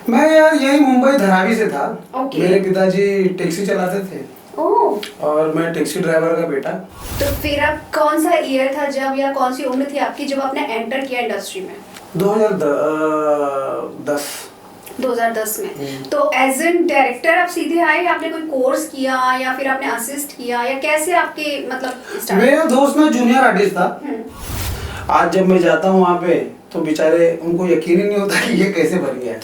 मैं यार यही मुंबई धारावी से था। Okay. मेरे पिताजी टैक्सी चलाते थे ओह, और मैं टैक्सी ड्राइवर का बेटा। तो फिर आप कौन सा ईयर था जब या कौन सी उम्र थी आपकी जब आपने एंटर किया इंडस्ट्री में? 2010। 2010 में। तो एज एन डायरेक्टर आप सीधे आए, आपने कोई कोर्स किया या फिर आपने असिस्ट किया या कैसे आपके मतलब start? मेरा दोस्त ना जूनियर आर्टिस्ट था। हम्म, आज जब मैं जाता हूँ वहाँ पे तो बेचारे उनको यकीन ही नहीं होता कि ये कैसे बन गया।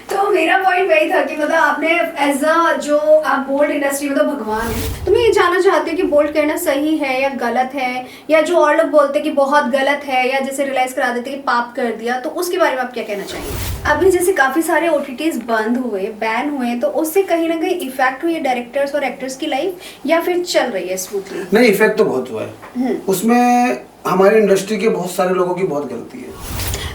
तो मेरा पॉइंट वही था कि मतलब आपने एज अ जो आप बोल्ड इंडस्ट्री में तो भगवान है। तो मैं ये जानना चाहती हूँ कि बोल्ड करना सही है या गलत है, या जो और लोग बोलते हैं कि बहुत गलत है या जैसे रियलाइज करा देते हैं कि पाप कर दिया, तो उसके बारे में आप क्या कहना चाहेंगे? अभी जैसे काफी सारे ओटीटीज बंद हुए, बैन हुए, तो उससे कहीं ना कहीं इफेक्ट हुई है डायरेक्टर्स और एक्टर्स की लाइफ या फिर चल रही है स्मूथली? नहीं, इफेक्ट तो बहुत हुआ है। उसमें हमारी इंडस्ट्री के बहुत सारे लोगों की बहुत गलती है।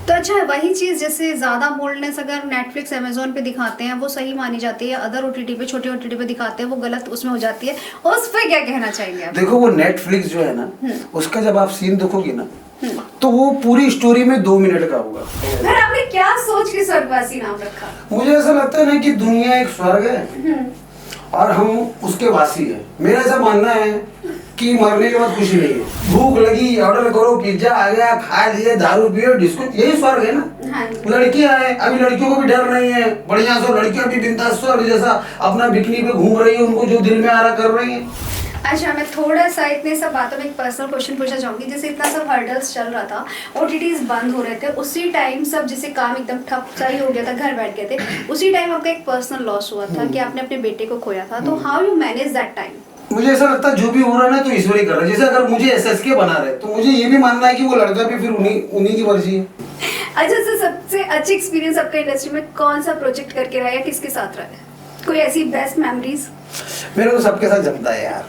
तो अच्छा, वही चीज जैसे ज्यादा बोल्डनेस अगर नेटफ्लिक्स अमेजोन पे दिखाते हैं वो सही मानी जाती है, अदर ओटीटी पे छोटे ओटीटी पे दिखाते हैं वो गलत उसमें हो जाती है, उस पे क्या कहना चाहेंगे आप? देखो वो नेटफ्लिक्स जो है ना, उसका जब आप सीन देखोगे ना तो वो पूरी स्टोरी में 2 मिनट का होगा। फिर आपने क्या सोच के स्वर्गवासी नाम रखा? मुझे ऐसा लगता है ना कि दुनिया एक स्वर्ग है और हम उसके वासी हैं। मेरा ऐसा मानना है कि मरने के बाद कुछ नहीं है। भूख लगी, ऑर्डर करो, पिज्जा आ गया, खा लिए, दारू पियो, डिस्को, यही स्वर्ग है ना। हाँ। लड़कियां हैं, अभी लड़कियों को भी डर नहीं है, बढ़िया से लड़कियां भी बिंदास स्वर्ग जैसा अपना बिकनी पे घूम रही है, उनको जो दिल में आ रहा कर रही है। अच्छा, मैं थोड़ा सा इतने सब बातों में एक पर्सनल क्वेश्चन पूछना चाहूंगी। जैसे इतना सब हर्डल्स चल रहा था, ओटीटीज बंद हो रहे थे, उसी टाइम सब जैसे काम एकदम ठप सा ही हो गया था, घर बैठ गए थे, उसी टाइम आपका एक पर्सनल लॉस हुआ था कि आपने अपने बेटे को खोया था, तो how you manage that time? मुझे ऐसा लगता है जो भी हो रहा है ना तो ईश्वर ही कर रहा है। जैसे अगर मुझे एसएसके बना रहे तो मुझे ये भी मानना है कि वो लड़का भी फिर उन्हीं की मर्जी है। अच्छा, तो सबसे अच्छी एक्सपीरियंस आपका इंडस्ट्री में कौन सा प्रोजेक्ट करके रहा है या किसके साथ रहा है? कोई ऐसी बेस्ट मेमोरीज? मेरे को सबके साथ जमता है यार।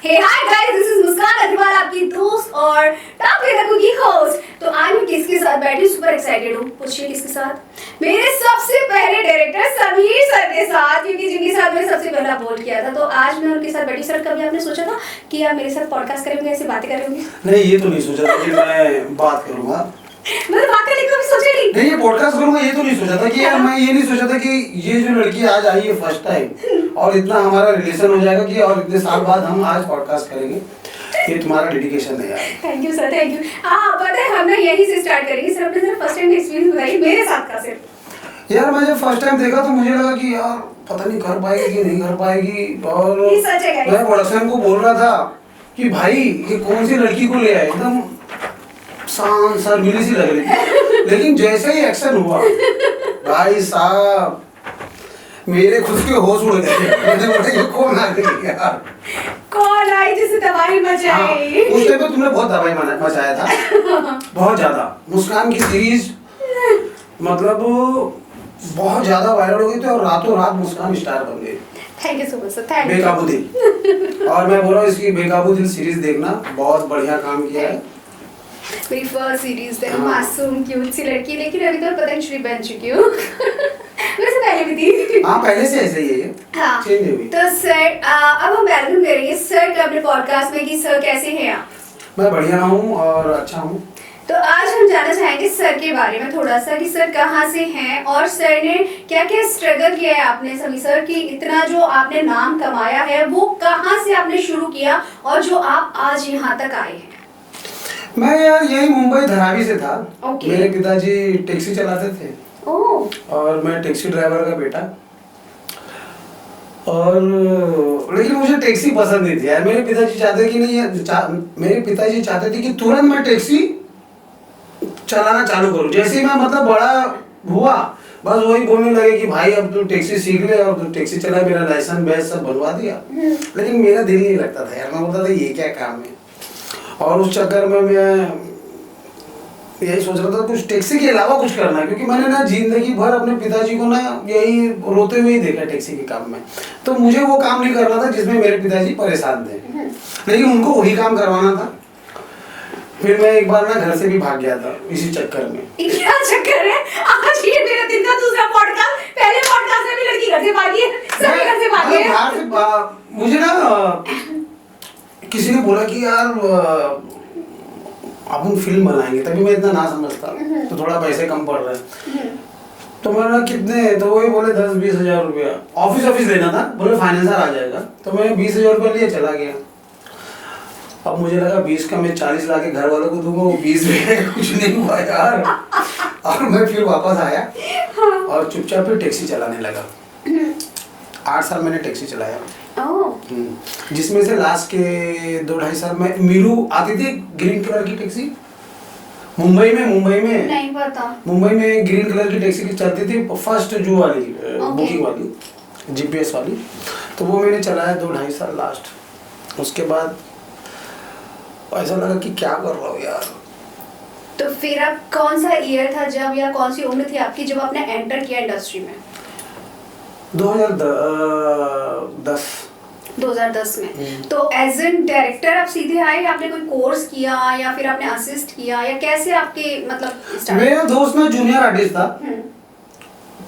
Hey, hi guys, this is मुस्कान अग्रवाल, आपकी दोस्त और टॉप लेवल की होस्ट। तो आज मैं किसके साथ बैठी, सुपर एक्साइटेड हूँ। पूछिए किसके साथ? मेरे सबसे पहले डायरेक्टर समीर सर के साथ, क्योंकि जिनके साथ मैंने सबसे पहला बोल किया था, तो आज मैं उनके साथ बैठी। सर, कभी आपने सोचा था कि आप मेरे साथ पॉडकास्ट करेंगे, ऐसी बातें करेंगे? नहीं, ये तो नहीं सोचा था कि मैं बात करूंगा। मतलब बात करने को भी सोचा नहीं, ये पॉडकास्ट करूंगा ये तो नहीं सोचा था कि यार, मैं ये नहीं सोचा था कि ये जो लड़की आज आई है फर्स्ट टाइम और इतना हमारा रिलेशन हो जाएगा कि और इतने साल बाद हम आज पॉडकास्ट करेंगे। ये तुम्हारा डेडिकेशन है यार। Thank you sir, thank you. हाँ, पता है हम ना यहीं से स्टार्ट करेंगे। सर, अपने फर्स्ट टाइम एक्सपीरियंस बताइए मेरे साथ का। सिर्फ यार, मैं जब फर्स्ट टाइम देखा तो मुझे लगा कि यार पता नहीं कर पाएगी कि नहीं कर पाएगी, और ये सच है guys। मैं प्रोडक्शन को बोल रहा था कि भाई ये कौन सी लड़की को ले आए, एकदम शान शर्मीली सी लग रही थी। लेकिन जैसे ही एक्शन हुआ भाई साहब, मेरे खुद के होश उड़ गए। मैंने बोला ये कौन आ गई यार, कौन आई जिससे तबाही हाँ, मचाई? उस टाइम पे तुमने बहुत तबाही मचाया था, बहुत ज्यादा। मुस्कान की सीरीज मतलब बहुत ज्यादा वायरल हो गई थी और रातों रात मुस्कान स्टार बन गई। Thank you so much sir, thank you. बेकाबू दिल, और मैं बोल रहा हूँ इसकी बेकाबू दिल सीरीज देखना, बहुत बढ़िया काम किया है। मेरी फर्स्ट सीरीज है, हाँ। मासूम क्यूट सी लड़की, लेकिन अभी तो पतंजलि बन चुकी हूँ। वैसे पहले भी थी। हाँ, पहले से ऐसे ही है ये। हाँ। चेंज हुई। तो सर, अब हम वेलकम करेंगे सर का अपने पॉडकास्ट में कि सर कैसे हैं आप? मैं बढ़िया हूँ और अच्छा हूँ। तो आज हम जानना चाहेंगे सर के बारे में थोड़ा सा कि सर कहाँ से हैं और सर ने क्या क्या स्ट्रगल किया है आपने सभी सर की इतना जो आपने नाम कमाया है वो कहाँ से आपने शुरू किया और जो आप आज यहाँ तक आए हैं? मैं यार यही मुंबई धारावी से था। Okay. मेरे पिताजी टैक्सी चलाते थे ओह, और मैं टैक्सी ड्राइवर का बेटा। और लेकिन मुझे टैक्सी पसंद नहीं थी यार। मेरे पिताजी चाहते कि नहीं, मेरे पिताजी चाहते थे कि तुरंत मैं टैक्सी चलाना चालू करूं। जैसे ही मैं मतलब बड़ा हुआ बस वही बोलने लगे कि भाई अब तू टैक्सी सीख ले और तू टैक्सी चला। मेरा लाइसेंस बैस सब बनवा दिया, लेकिन मेरा दिल नहीं लगता था यार। मैं बोलता था ये क्या काम है, और उस चक्कर में मैं यही सोच रहा था कुछ टैक्सी के अलावा कुछ करना है, क्योंकि मैंने ना जिंदगी भर अपने पिताजी को ना यही रोते हुए ही देखा टैक्सी के काम में। तो मुझे वो काम नहीं करना था जिसमें मेरे पिताजी परेशान थे, लेकिन उनको वही काम करवाना था। फिर मैं एक बार ना घर से भी भाग गया था इसी चक्कर में। क्या चक्कर है? आज ये मेरा दिन का दूसरा पॉडकास्ट, पहले पॉडकास्ट में भी लड़की घर से भागी है, सभी घर से भागी है। मुझे ना किसी ने बोला कि यार अपन फिल्म बनाएंगे, तभी मैं इतना ना समझता, तो थोड़ा पैसे कम पड़ रहे हैं। तो मैंने कितने, तो वही बोले 10-20 हजार रुपया, ऑफिस लेना था, बोले फाइनेंसर आ जाएगा, तो मैं 20 हजार रुपया लिए चला गया। अब मुझे लगा 20 का मैं 40 ला के घर वालों को दूंगा, वो 20 में कुछ नहीं हुआ यार। और मैं फिर वापस आया और चुपचाप फिर टैक्सी चलाने लगा। 8 साल मैंने टैक्सी चलाया। जिसमें से लास्ट के 2-2.5 साल में मीरू आती थी, ग्रीन कलर की टैक्सी, मुंबई में नहीं पता। मुंबई में ग्रीन कलर की टैक्सी चलती थी, फर्स्ट जो वाली बुकिंग वाली, जीपीएस वाली। तो वो मैंने चलाया 2-2.5 साल लास्ट। उसके बाद ऐसा लगा कि क्या कर रहा हूँ यार। तो फिर अब कौन सा ईयर था जब, या कौन सी उम्र थी आपकी जब आपने एंटर किया इंडस्ट्री में? 2010 में। तो एज एन डायरेक्टर आप सीधे आए, आपने कोई कोर्स किया या फिर आपने असिस्ट किया, या कैसे आपके मतलब मेरा दोस्त ना जूनियर आर्टिस्ट था,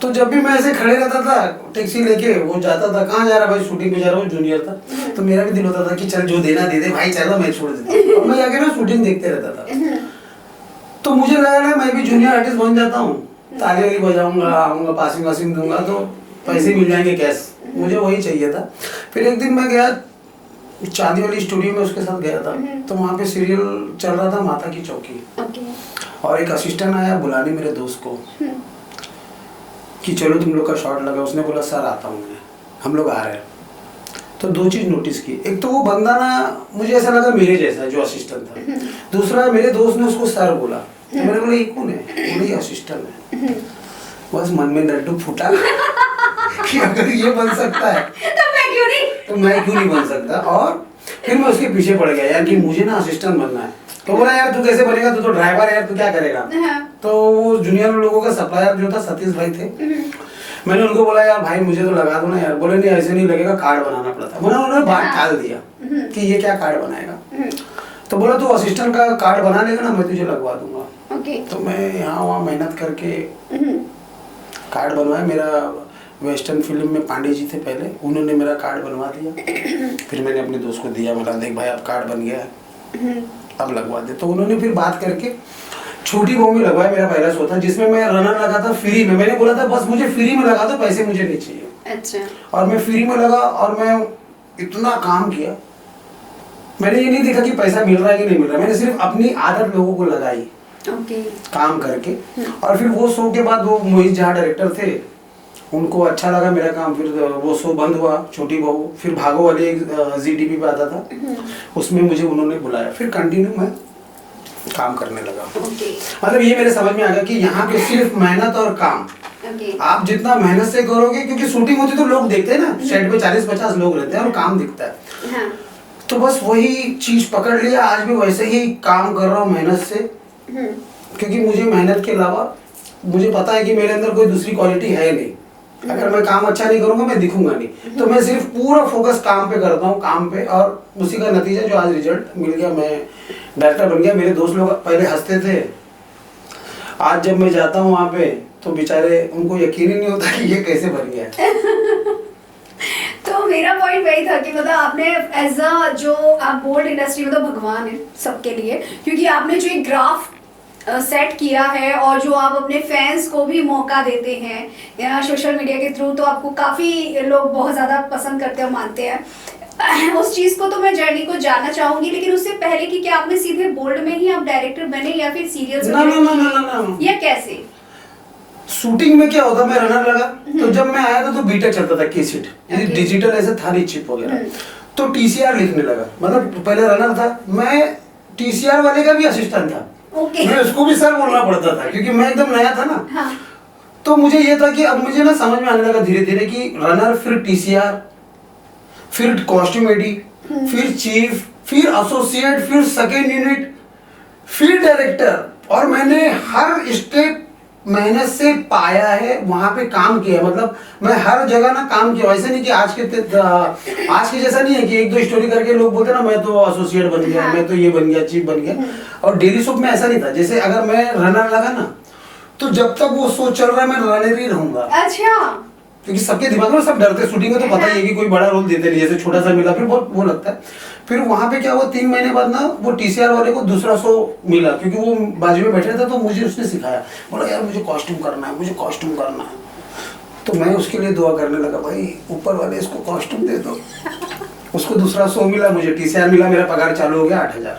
तो जब भी मैं ऐसे खड़े रहता था टैक्सी लेके, वो जाता था कहाँ जा रहा भाई, शूटिंग पे जा रहा हूँ, जूनियर था, तो मेरा भी दिल होता था कि चल जो देना दे दे भाई, चलो मैं छोड़ देता हूँ। और मैं जाके ना शूटिंग देखते रहता था। तो मुझे लगा ना मैं भी जूनियर आर्टिस्ट बन जाता हूँ, ताली वाली बजाऊंगा, आऊंगा, पासिंग वासिंग दूंगा तो पैसे मिल जाएंगे कैश, मुझे वही चाहिए था। फिर एक दिन मैं गया चांदी वाली स्टूडियो में, उसके साथ गया था, तो वहाँ पे सीरियल चल रहा था माता की चौकी, और एक असिस्टेंट आया बुलाने मेरे दोस्त को कि चलो तुम लोग का शॉट लगा। उसने बोला सर आता हूँ मैं, हम लोग आ रहे हैं। तो 2 चीज़ नोटिस की, एक तो वो बंदा ना मुझे ऐसा लगा मेरे जैसा जो असिस्टेंट था, दूसरा मेरे दोस्त ने उसको सर बोला, तो मैंने बोला ये कौन है, बोले असिस्टेंट है। बस मन में लड्डू फूटा कि अगर ये बन सकता है तो मैं क्यों नहीं बन सकता। और फिर मैं उसके पीछे पड़ गया यार कि मुझे ना असिस्टेंट बनना है। तो बोला यार तू कैसे बनेगा, तू तो ड्राइवर है यार, तू क्या करेगा। तो वो जूनियर लोगों का सप्लायर जो था सतीश भाई थे, मैंने उनको बोला यार भाई मुझे तो लगा दो ना यार। बोले नहीं ऐसे नहीं लगेगा, कार्ड बनाना पड़ता। मैंने उन्होंने बात टाल दिया कि ये क्या कार्ड बनाएगा। तो बोला तू असिस्टेंट का कार्ड बना लेगा ना, मैं तुझे लगवा दूंगा। तो मैं यहाँ वहाँ मेहनत करके कार्ड बनवाया। मेरा वेस्टर्न फिल्म में पांडे जी थे पहले, उन्होंने मेरा कार्ड बनवा दिया। फिर मैंने अपने दोस्त को दिया, बोला देख भाई अब कार्ड बन गया है, अब लगवा दे। तो उन्होंने फिर बात करके छोटी बहू में लगवाया। मेरा पहला शो था जिसमें मैं रनर लगा था फ्री में। मैंने बोला था बस मुझे फ्री में लगा दो, पैसे मुझे नहीं चाहिए। अच्छा। और मैं फ्री में लगा और मैं इतना काम किया। मैंने ये नहीं देखा कि पैसा मिल रहा है कि नहीं मिल रहा, मैंने सिर्फ अपनी आदत लोगों को लगाई काम करके। और फिर वो शो के बाद वो मोहित झा डायरेक्टर थे, उनको अच्छा लगा मेरा काम। फिर वो शो बंद हुआ, छोटी बहू। फिर भागो वाले एक ZTV पे आता था, उसमें मुझे उन्होंने बुलाया। फिर कंटिन्यू मैं काम करने लगा। मतलब ये मेरे समझ में आ गया कि यहाँ पे सिर्फ मेहनत और काम। आप जितना मेहनत से करोगे, क्योंकि शूटिंग होती तो लोग देखते हैं ना, सेट पे 40-50 लोग रहते हैं और काम दिखता है। तो बस वही चीज पकड़ लिया। आज भी वैसे ही काम कर रहा हूँ मेहनत से, क्योंकि मुझे मेहनत के अलावा मुझे पता है कि मेरे अंदर कोई दूसरी क्वालिटी है नहीं। अगर मैं काम अच्छा नहीं करूंगा मैं दिखूंगा नहीं। तो मैं सिर्फ पूरा फोकस काम पे करता हूँ, काम पे, और उसी का नतीजा जो आज रिजल्ट मिल गया, मैं डायरेक्टर बन गया। मेरे दोस्त लोग पहले हंसते थे, आज जब मैं जाता हूँ वहाँ पे तो बेचारे उनको यकीन ही नहीं होता कि ये कैसे बन गया। तो मेरा पॉइंट वही था कि मतलब आपने एज अ जो आप बोल्ड इंडस्ट्री में तो भगवान है सबके लिए, क्योंकि आपने जो एक ग्राफ सेट किया है और जो आप अपने फैंस को भी मौका देते हैं सोशल मीडिया के थ्रू, तो आपको काफ़ी लोग बहुत ज़्यादा पसंद करते हैं, मानते हैं उस चीज़ को। तो मैं जर्नी को जानना चाहूंगी, लेकिन उससे पहले कि क्या आपने सीधे बोल्ड में ही आप डायरेक्टर बने या फिर सीरियल्स ना या कैसे? शूटिंग में क्या होता, मैं रनर लगा, तो जब मैं आया था तो बीटा चलता था केसेट, डिजिटल ऐसे था नहीं, चिप वगैरह। तो TCR लिखने लगा, मतलब पहले रनर था मैं, TCR वाले का भी असिस्टेंट था। मैं उसको भी सर बोलना पड़ता था क्योंकि मैं एकदम नया था ना। हाँ। तो मुझे ये था कि अब मुझे ना समझ में आने लगा धीरे धीरे कि रनर, फिर TCR, फिर कॉस्ट्यूम एडी, फिर चीफ, फिर एसोसिएट, फिर सेकेंड यूनिट, फिर डायरेक्टर। और मैंने हर स्टेप मेहनत से पाया है, वहां पे काम किया। मतलब मैं हर जगह ना काम किया। ऐसे नहीं कि आज के जैसा नहीं है कि 1-2 स्टोरी करके लोग बोलते ना मैं तो एसोसिएट बन गया, मैं तो ये बन गया, चीफ बन गया। और डेली सोप में ऐसा नहीं था। जैसे अगर मैं रनर लगा ना, तो जब तक वो शो चल रहा है मैं रनर ही रहूंगा। अच्छा। क्योंकि सबके दिमाग में सब डरते, शूटिंग में तो पता ही है कि कोई बड़ा रोल देते नहीं, जैसे छोटा सा मिला फिर बहुत वो लगता है। फिर वहाँ पे क्या हुआ, 3 महीने बाद ना वो TCR वाले को दूसरा शो मिला, क्योंकि वो बाजू में बैठे थे, तो मुझे उसने सिखाया, बोला यार मुझे कॉस्ट्यूम करना है, मुझे कॉस्ट्यूम करना है। तो मैं उसके लिए दुआ करने लगा, भाई ऊपर वाले इसको कॉस्ट्यूम दे दो। उसको दूसरा शो मिला, मुझे TCR मिला, मेरा पगार चालू हो गया 8,000।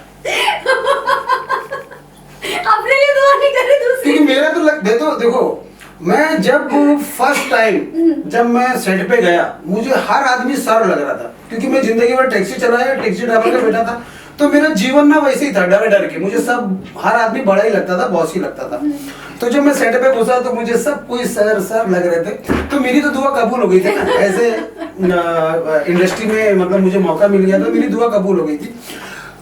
अपने लिए दुआ नहीं करे दूसरे, क्योंकि मेरा तो देखो मैं जब फर्स्ट टाइम जब मैं सेट पे गया, मुझे हर आदमी सर लग रहा था, क्योंकि मैं जिंदगी भर टैक्सी चलाया, टैक्सी ड्राइवर का बेटा था, तो मेरा जीवन ना वैसे ही था, डर डर के। मुझे सब हर आदमी बड़ा ही लगता था, बॉस ही लगता था। तो जब मैं सेट पे घुसा तो मुझे सब कोई सर सर लग रहे थे, तो मेरी तो दुआ कबूल हो गई थी ना, ऐसे इंडस्ट्री में मतलब मुझे मौका मिल गया था, मेरी दुआ कबूल हो गई थी।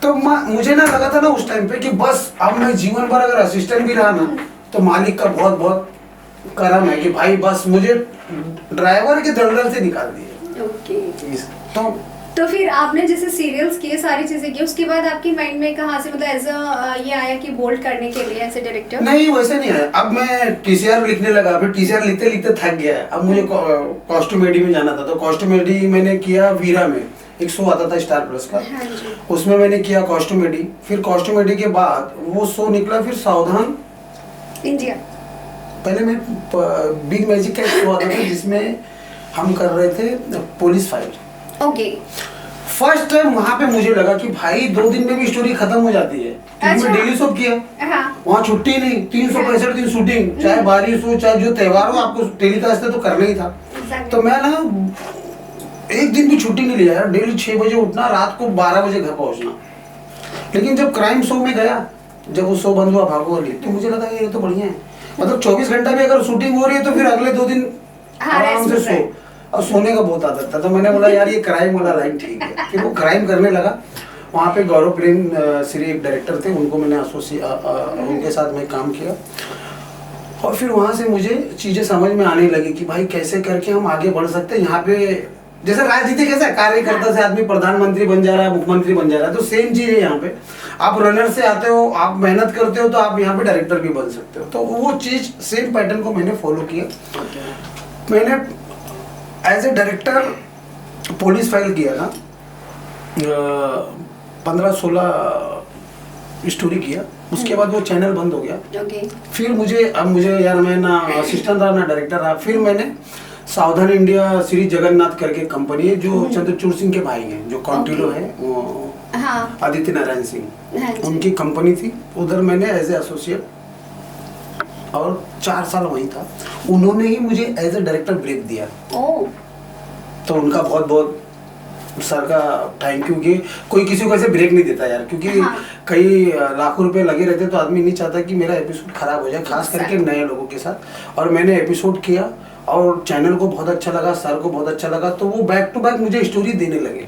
तो मुझे ना लगा था ना उस टाइम पे कि बस अब मैं जीवन भर अगर असिस्टेंट भी रहा ना, तो मालिक का बहुत बहुत करम है कि भाई बस मुझे ड्राइवर के दलदल से निकाल दिए। ओके। तो फिर आपने जैसे सीरियल्स किए, सारी चीजें की, उसके बाद आपकी माइंड में कहाँ से मतलब एज ये आया कि बोल्ड करने के लिए ऐसे डायरेक्टर? नहीं वैसे नहीं है, अब मैं TCR लिखने लगा, फिर TCR लिखते लिखते थक गया। अब मुझे कॉस्ट्यूमेडी में जाना था, तो कॉस्ट्यूमेडी मैंने किया वीरा में, एक शो आता था स्टार प्लस का, हाँ जी। उसमें मैंने किया कॉस्ट्यूमेडी। फिर कॉस्ट्यूमेडी के बाद वो शो निकला फिर सावधान इंडिया। पहले मैं बिग मैजिक का शो आता था जिसमें हम कर रहे थे police file. Okay. First time वहाँ पे मुझे लगा कि भाई 2 दिन में भी स्टोरी खत्म हो जाती है, क्योंकि मैं डेली शो किया, हाँ। वहाँ छुट्टी नहीं, 365 दिन शूटिंग, चाहे बारिश हो चाहे जो त्योहार हो, आपको टेलीकास्ट तो करना ही था। तो मैं ना एक दिन भी छुट्टी नहीं लिया यार, डेली 6 बजे उठना, रात को 12 बजे घर पहुँचना। लेकिन जब क्राइम शो में गया, जब वो शो बंद हुआ भागो वाली, तो मुझे लगा ये तो बढ़िया है, मतलब 24 घंटा भी अगर शूटिंग हो रही है तो फिर अगले 2 दिन आराम से सो। और सोने का बहुत आदत था, तो मैंने बोला यार ये क्राइम वाला लाइन ठीक है। फिर वो क्राइम करने लगा। वहाँ पे गौरव प्रेम श्री एक डायरेक्टर थे, उनको मैंने उनके साथ मैं काम किया, और फिर वहाँ से मुझे चीज़ें समझ में आने लगी कि भाई कैसे करके हम आगे बढ़ सकते हैं। यहाँ पे जैसे राजनीति कैसा कार्यकर्ता से आदमी प्रधानमंत्री बन जा रहा है, मुख्यमंत्री बन जा रहा है, तो सेम चीज़ है यहाँ पे। आप रनर से आते हो, आप मेहनत करते हो, तो आप यहाँ पे डायरेक्टर भी बन सकते हो। तो वो चीज़ सेम पैटर्न को मैंने फॉलो किया। मैंने as a director police file किया ना, 15-16 स्टोरी किया। उसके बाद वो चैनल बंद हो गया। फिर मुझे यार मैं ना असिस्टेंट रहा ना डायरेक्टर रहा। फिर मैंने सावधान इंडिया श्री जगन्नाथ करके कंपनी है, जो चंद्रचूड़ सिंह के भाई हैं, जो कॉन्टिलो है, वो आदित्य नारायण सिंह, उनकी कंपनी थी। उधर मैंने एज ए एसोसिएट और 4 साल वहीं था। उन्होंने ही मुझे एज ए डायरेक्टर ब्रेक दिया। तो उनका बहुत बहुत सर का थैंक यू कि कोई किसी को ऐसे ब्रेक नहीं देता यार, क्योंकि कई लाखों रुपए लगे रहते, तो आदमी नहीं चाहता कि मेरा एपिसोड खराब हो जाए, खास करके नए लोगों के साथ। और मैंने एपिसोड किया और चैनल को बहुत अच्छा लगा, सर को बहुत अच्छा लगा, तो वो बैक टू बैक मुझे स्टोरी देने लगे।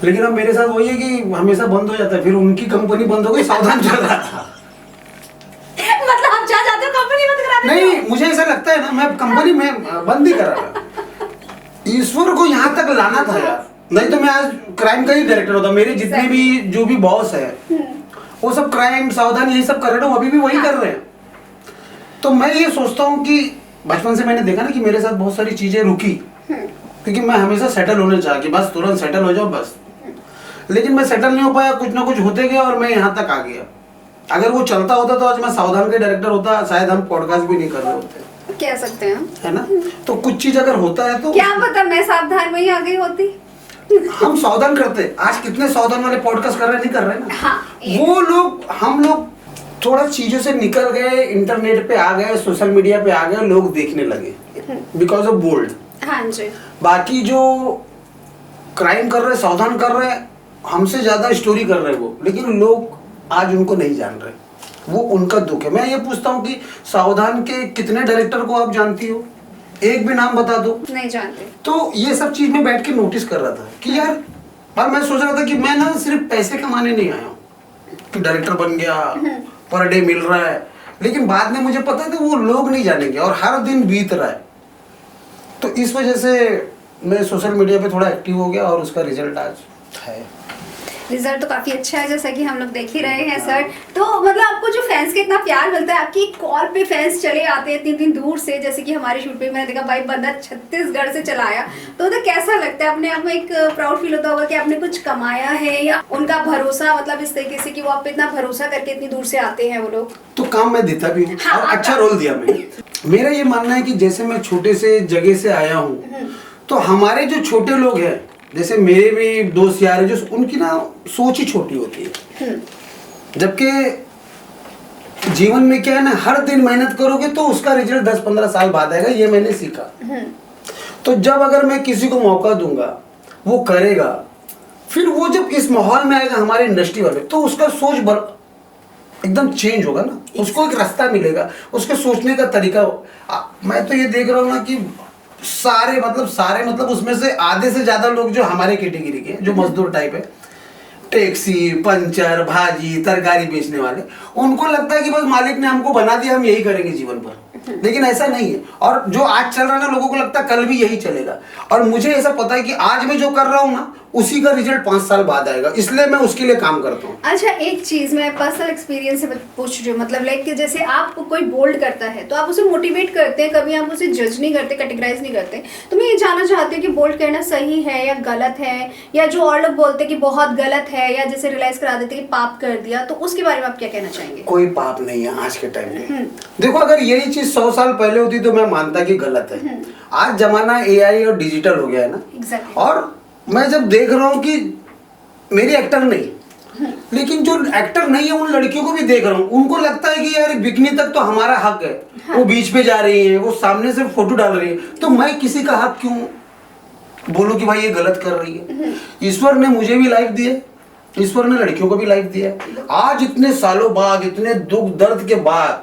लेकिन अब मेरे साथ वही है कि हमेशा बंद हो जाता है। फिर उनकी कंपनी बंद हो गई, सावधान चल रहा था। मतलब आप जा जाते हो कंपनी बंद करा देते हो? नहीं, मुझे ऐसा लगता है ना, मैं कंपनी में बंद ही करा था। ईश्वर को यहाँ तक लाना था यार, नहीं तो मैं आज क्राइम का ही डायरेक्टर होता। मेरे जितने भी जो भी बॉस है वो सब क्राइम सावधान यही सब कर रहे हैं, अभी भी वही कर रहे हैं। तो मैं ये सोचता हूँ कि बचपन से मैंने देखा ना कि मेरे साथ बहुत सारी चीजें रुकी, क्योंकि मैं हमेशा सेटल होना चाहा कि बस तुरंत सेटल हो जाओ बस। लेकिन मैं सेटल नहीं हो पाया, कुछ ना कुछ होते गया और मैं यहाँ तक आ गया। अगर वो चलता होता तो आज मैं सावधान के डायरेक्टर होता, शायद हम पॉडकास्ट भी नहीं कर रहे होते, कह सकते हैं, है ना। तो कुछ चीज अगर होता है तो क्या पता मैं सावधान में ही आ गई होती। हम सावधान करते, आज कितने सावधान वाले पॉडकास्ट कर रहे नहीं कर रहे ना। हाँ, वो लोग, हम लोग थोड़ा चीजों से निकल गए, इंटरनेट पे आ गए, सोशल मीडिया पे आ गए, लोग देखने लगे बिकॉज ऑफ बोल्ड। हाँ जी। बाकी जो क्राइम कर रहे, सावधान कर रहे, हमसे ज्यादा स्टोरी कर रहे वो, लेकिन लोग आज उनको नहीं जान रहे, वो उनका दुख है। मैं ये पूछता हूँ कि सावधान के कितने डायरेक्टर को आप जानती हो? एक भी नाम बता दो। नहीं जानते। तो ये सब चीज में बैठ के नोटिस कर रहा था कि यार, और मैं सोच रहा था कि मैं ना सिर्फ पैसे कमाने नहीं आया हूँ कि डायरेक्टर बन गया, पर डे मिल रहा है, लेकिन बाद में मुझे पता था वो लोग नहीं जानेंगे और हर दिन बीत रहा है। तो इस वजह से मैं सोशल मीडिया पे थोड़ा एक्टिव हो गया और उसका रिजल्ट आज है। रिजल्ट तो काफी अच्छा है जैसा कि हम लोग देख ही रहे हैं सर। तो मतलब आपको जो फैंस के इतना प्यार मिलता है, आपकी एक कॉल पे फैंस चले आते हैं इतनी दूर से, जैसे कि हमारे शूट पे मैंने देखा भाई बंदा छत्तीसगढ़ से चला आया, तो उन्हें कैसा लगता है? अपने आप में एक प्राउड फील होता होगा कि आपने कुछ कमाया है, या उनका भरोसा मतलब इस तरीके से कि वो आप पे इतना भरोसा करके इतनी दूर से आते हैं वो लोग? तो काम मैं देता भी हूँ हाँ, और अच्छा रोल दिया मैंने। मेरा ये मानना है कि जैसे मैं छोटे से जगह से आया हूँ, तो हमारे जो छोटे लोग हैं, जैसे मेरे भी दोस्त यार हैं, जो उनकी ना सोच ही छोटी होती है। जबकि जीवन में क्या है ना, हर दिन मेहनत करोगे तो उसका रिजल्ट 10-15 साल बाद आएगा, ये मैंने सीखा। तो जब अगर मैं किसी को मौका दूंगा, वो करेगा, फिर वो जब इस माहौल में आएगा हमारे इंडस्ट्री वाले, तो उसका सोच एकदम चेंज होगा ना, उसको एक रास्ता मिलेगा, उसके सोचने का तरीका। मैं तो ये देख रहा हूँ ना कि सारे मतलब उसमें से आधे से ज्यादा लोग जो हमारे कैटेगरी के हैं, जो मजदूर टाइप है, टैक्सी, पंचर, भाजी, तरकारी बेचने वाले, उनको लगता है कि बस मालिक ने हमको बना दिया, हम यही करेंगे जीवन भर। लेकिन ऐसा नहीं है। और जो आज चल रहा है ना, लोगों को लगता है कल भी यही चलेगा, और मुझे ऐसा पता है कि आज मैं जो कर रहा हूँ ना, उसी का रिजल्ट 5 साल बाद आएगा, इसलिए मैं उसके लिए काम करता हूँ। अच्छा, एक चीज मैं पर्सनल एक्सपीरियंस से पूछ रही हूँ, मतलब लाइक कि जैसे आप कोई बोल्ड करता है तो आप उसे मोटिवेट करते हैं, कभी आप उसे जज नहीं करते, कैटेगराइज नहीं करते। तो मैं ये जानना चाहती हूँ कि बोल्ड करना सही है या गलत है, या जो और लोग बोलते हैं कि बहुत गलत है, या जैसे रियलाइज करा देते कि पाप कर दिया, तो उसके बारे में आप क्या कहना चाहेंगे? कोई पाप नहीं है आज के टाइम में। देखो, अगर यही चीज 100 साल पहले होती तो मैं मानता कि गलत है। आज जमाना AI और डिजिटल हो गया है ना। Exactly. और मैं जब देख रहा हूँ कि मेरी एक्टर नहीं, लेकिन जो एक्टर नहीं है उन लड़कियों को भी देख रहा हूँ, उनको लगता है कि यार बिकनी तक तो हमारा हक है। हाँ। वो बीच पे जा रही है, वो सामने से फोटो डाल रही है, तो मैं किसी का हक क्यों बोलूं कि भाई ये गलत कर रही है? ईश्वर ने मुझे भी लाइफ दी है, ईश्वर ने लड़कियों को भी लाइफ दिया है। आज इतने सालों बाद, इतने दुख दर्द के बाद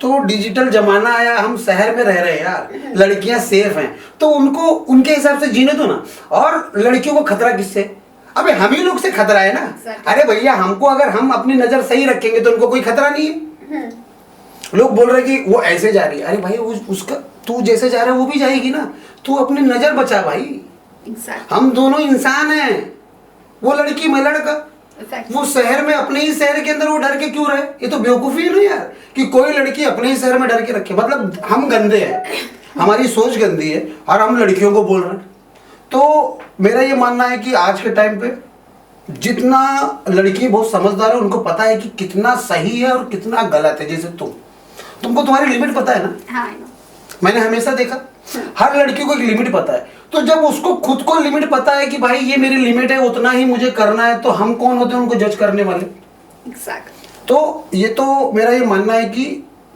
तो डिजिटल जमाना आया, हम शहर में रह रहे हैं यार, लड़कियां सेफ हैं, तो उनको उनके हिसाब से जीने दो ना। और लड़कियों को खतरा किससे? अबे हम ही लोग से खतरा है ना। अरे भैया, हमको अगर हम अपनी नजर सही रखेंगे तो उनको कोई खतरा नहीं है। लोग बोल रहे कि वो ऐसे जा रही है, अरे भाई उसका तू जैसे जा रहा है वो भी जाएगी ना, तू अपनी नजर बचा भाई। हम दोनों इंसान हैं, वो लड़की मैं लड़का। वो शहर में, अपने ही शहर के अंदर वो डर के क्यों रहे? ये तो बेवकूफी है ना यार, कि कोई लड़की अपने ही शहर में डर के रखे। मतलब हम गंदे हैं, हमारी सोच गंदी है, और हम लड़कियों को बोल रहे हैं। तो मेरा ये मानना है कि आज के टाइम पे जितना लड़की बहुत समझदार है, उनको पता है कि कितना सही है और कितना गलत है। जैसे तुमको तुम्हारी लिमिट पता है ना? हाँ, मैंने हमेशा देखा हर लड़की को एक लिमिट पता है। तो जब उसको खुद को लिमिट पता है कि भाई ये मेरी लिमिट है, उतना ही मुझे करना है, तो हम कौन होते हैं उनको जज करने वाले? Exactly. तो ये तो मेरा ये मानना है कि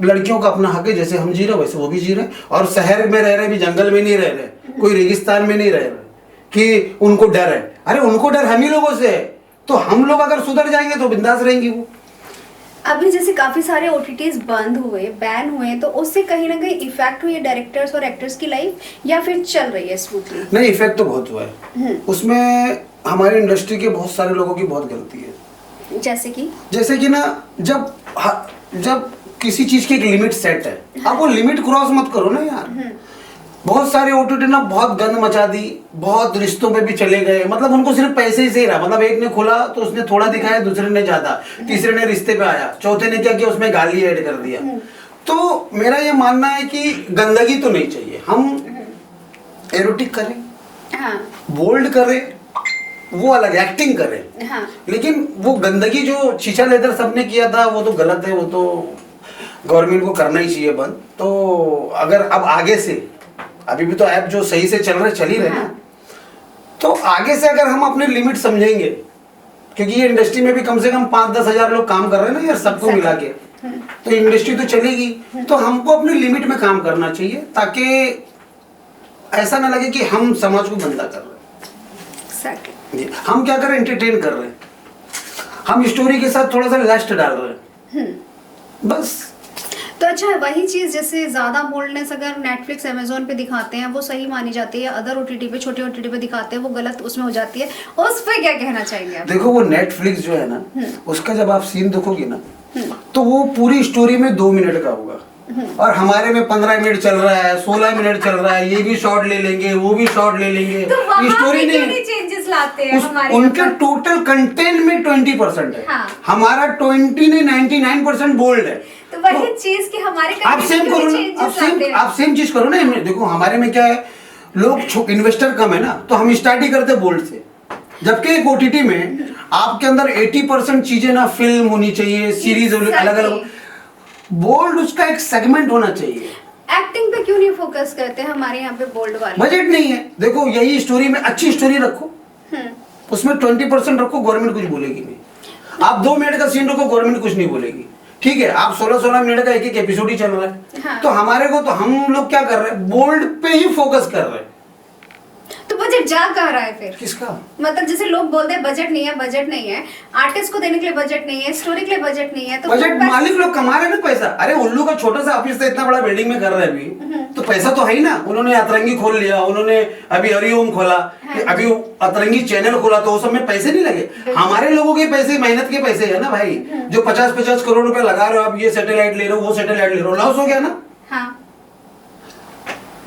लड़कियों का अपना हक है, जैसे हम जी रहे वैसे वो भी जी रहे, और शहर में रह रहे भी, जंगल में नहीं रह रहे, कोई रेगिस्तान में नहीं रह रहे कि उनको डर है। अरे उनको डर हम ही लोगों से है, तो हम लोग अगर सुधर जाएंगे तो बिंदास रहेंगी वो। अभी जैसे काफी सारे OTTs बंद हुए, बैन हुए, तो उससे कहीं ना कहीं इफेक्ट हुई है डायरेक्टर्स और एक्टर्स की लाइफ, या फिर चल रही है स्मूथली? नहीं, इफेक्ट तो बहुत हुआ है। उसमें हमारी इंडस्ट्री के बहुत सारे लोगों की बहुत गलती है। जैसे कि ना, जब किसी चीज की एक लिमिट सेट है, आप वो लिमिट क्रॉस मत करो ना यार। बहुत सारे OTT ना बहुत गंद मचा दी, बहुत रिश्तों पे भी चले गए। मतलब उनको सिर्फ पैसे ही से रहा, मतलब एक ने खोला तो उसने थोड़ा दिखाया, दूसरे ने ज्यादा, तीसरे ने रिश्ते पे आया, चौथे ने क्या किया, उसमें गाली ऐड कर दिया। तो मेरा ये मानना है कि गंदगी तो नहीं चाहिए। हम एरोटिक करें, बोल्ड करें, वो अलग एक्टिंग करें, लेकिन वो गंदगी जो शीशा लेदर सबने किया था वो तो गलत है, वो तो गवर्नमेंट को करना ही चाहिए बंद। तो अगर अब आगे से, अभी भी तो ऐप जो सही से चल ही रहे ना, तो आगे से अगर हम अपनी लिमिट समझेंगे, क्योंकि ये इंडस्ट्री में भी कम से कम 5-10 हजार लोग काम कर रहे हैं ना यार, सबको मिला के, तो इंडस्ट्री तो चलेगी। तो हमको अपनी लिमिट में काम करना चाहिए, ताकि ऐसा ना लगे कि हम समाज को गंदा कर रहे हैं। हम क्या कर रहे हैं? एंटरटेन कर रहे हैं, हम स्टोरी के साथ थोड़ा सा लस्ट डाल रहे हैं, बस। तो अच्छा, वही चीज जैसे ज्यादा बोल्डनेस अगर नेटफ्लिक्स, अमेजोन पे दिखाते हैं वो सही मानी जाती है, अदर OTT पे, छोटे OTT पे दिखाते हैं वो गलत उसमें हो जाती है, उस पे क्या कहना चाहेंगे आप? देखो, वो नेटफ्लिक्स जो है ना, उसका जब आप सीन देखोगे ना, तो वो पूरी स्टोरी में 2 मिनट का होगा, और हमारे में 15 मिनट चल रहा है, 16 मिनट चल रहा है, ये भी शॉर्ट ले लेंगे, वो भी शॉर्ट ले लेंगे। तो स्टोरी नहीं चेंजेस लाते हैं हमारे उनके यहाँ पर। टोटल कंटेंट में 20% है। हाँ। हमारा 20 नहीं 99% बोल्ड है। तो वही चीज कि हमारे आप सेम करो ना, आप सेम चीज करो ना। देखो हमारे में क्या है, लोग इन्वेस्टर कम है ना, तो हम स्टार्ट ही करते बोल्ड से। जबकि एक ओटीटी में आपके अंदर 80% चीजें ना फिल्म होनी चाहिए, सीरीज अलग अलग। बोल्ड उसका एक सेगमेंट होना चाहिए। एक्टिंग पे क्यों नहीं फोकस करते हमारे यहाँ पे बोल्ड वाले? बजट नहीं है। देखो यही स्टोरी में अच्छी स्टोरी रखो, उसमें 20% रखो, गवर्नमेंट कुछ बोलेगी नहीं। आप 2 मिनट का सीन रखो, गवर्नमेंट कुछ नहीं बोलेगी। ठीक है, आप 16-16 मिनट का एक एपिसोड ही चल रहा है। हाँ। तो हमारे को, तो हम लोग क्या कर रहे हैं, बोल्ड पे ही फोकस कर रहे हैं। तो बजट जा कहाँ रहा है फिर? किसका? मतलब जैसे लोग बोलते हैं बजट नहीं है, बजट नहीं है, आर्टिस्ट को देने के लिए बजट नहीं है, स्टोरी के लिए बजट नहीं है, तो बजट मालिक लोग कमा रहे हैं ना पैसा। अरे उल्लू का छोटा सा ऑफिस था, इतना बड़ा बिल्डिंग में कर रहे हैं अभी, तो पैसा तो है ही ना। उन्होंने अतरंगी खोल लिया, उन्होंने अभी हरिओम खोला, अभी अतरंगी चैनल खोला, तो उस समय पैसे नहीं लगे। हमारे लोगों के पैसे, मेहनत के पैसे है ना भाई। जो 50-50 करोड़ रुपए लगा रहे हो आप, ये सैटेलाइट ले रहे हो, वो सैटेलाइट ले रहे हो, लॉस हो गया ना। हाँ।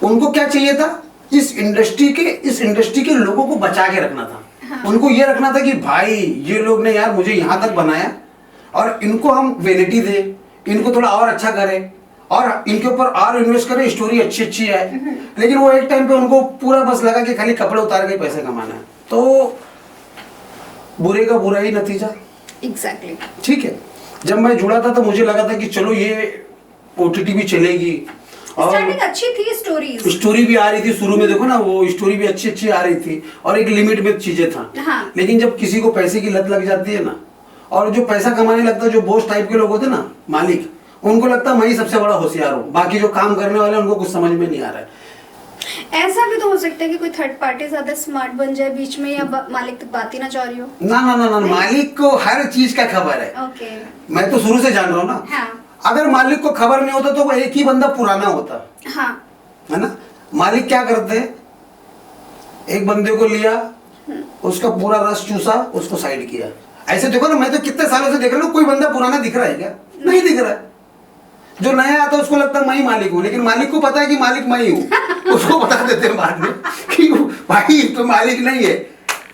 उनको क्या चाहिए था, इस इंडस्ट्री के लोगों को बचा के रखना था। हाँ। उनको ये रखना था कि भाई ये लोग ने यार मुझे यहाँ तक बनाया, और इनको हम वेनिटी दे, इनको थोड़ा और अच्छा करें, और इनके ऊपर और इन्वेस्ट करें, स्टोरी अच्छी आए। लेकिन वो एक टाइम पे उनको पूरा बस लगा कि खाली कपड़े उतार के पैसे कमाना है, तो बुरे का बुरा ही नतीजा। एग्जैक्टली। ठीक है, जब मैं जुड़ा था तो मुझे लगा था कि चलो ये ओटीटी भी चलेगी, स्टार्टिंग अच्छी थी, स्टोरी भी आ रही थी शुरू में। देखो ना, वो स्टोरी भी अच्छी आ रही थी, और एक लिमिट में चीजें था। हाँ। लेकिन जब किसी को पैसे की लत लग जाती है ना, और जो पैसा कमाने लगता है, जो बॉस टाइप के लोग होते ना, मालिक, उनको लगता है मैं ही सबसे बड़ा होशियार हूँ, बाकी जो काम करने वाले उनको कुछ समझ में नहीं आ रहा है। ऐसा भी तो हो सकता है कि कोई थर्ड पार्टी ज्यादा स्मार्ट बन जाए बीच में, या मालिक तक बात ही ना जा रही हो। ना, मालिक को हर चीज का खबर है। ओके। मैं तो शुरू से जान रहा हूँ ना। हाँ। अगर मालिक को खबर नहीं होता तो वो एक ही बंदा पुराना होता। हाँ। है ना। मालिक क्या करते हैं, एक बंदे को लिया, उसका पूरा रस चूसा, उसको साइड किया। ऐसे देखो ना, मैं तो कितने सालों से देख रहा हूँ, कोई बंदा पुराना दिख रहा है क्या? नहीं दिख रहा है। जो नया आता है उसको लगता है मैं ही मालिक हूँ, लेकिन मालिक को पता है कि मालिक मैं ही हूँ। उसको बता देते हैं बाद में कि भाई तो मालिक नहीं है।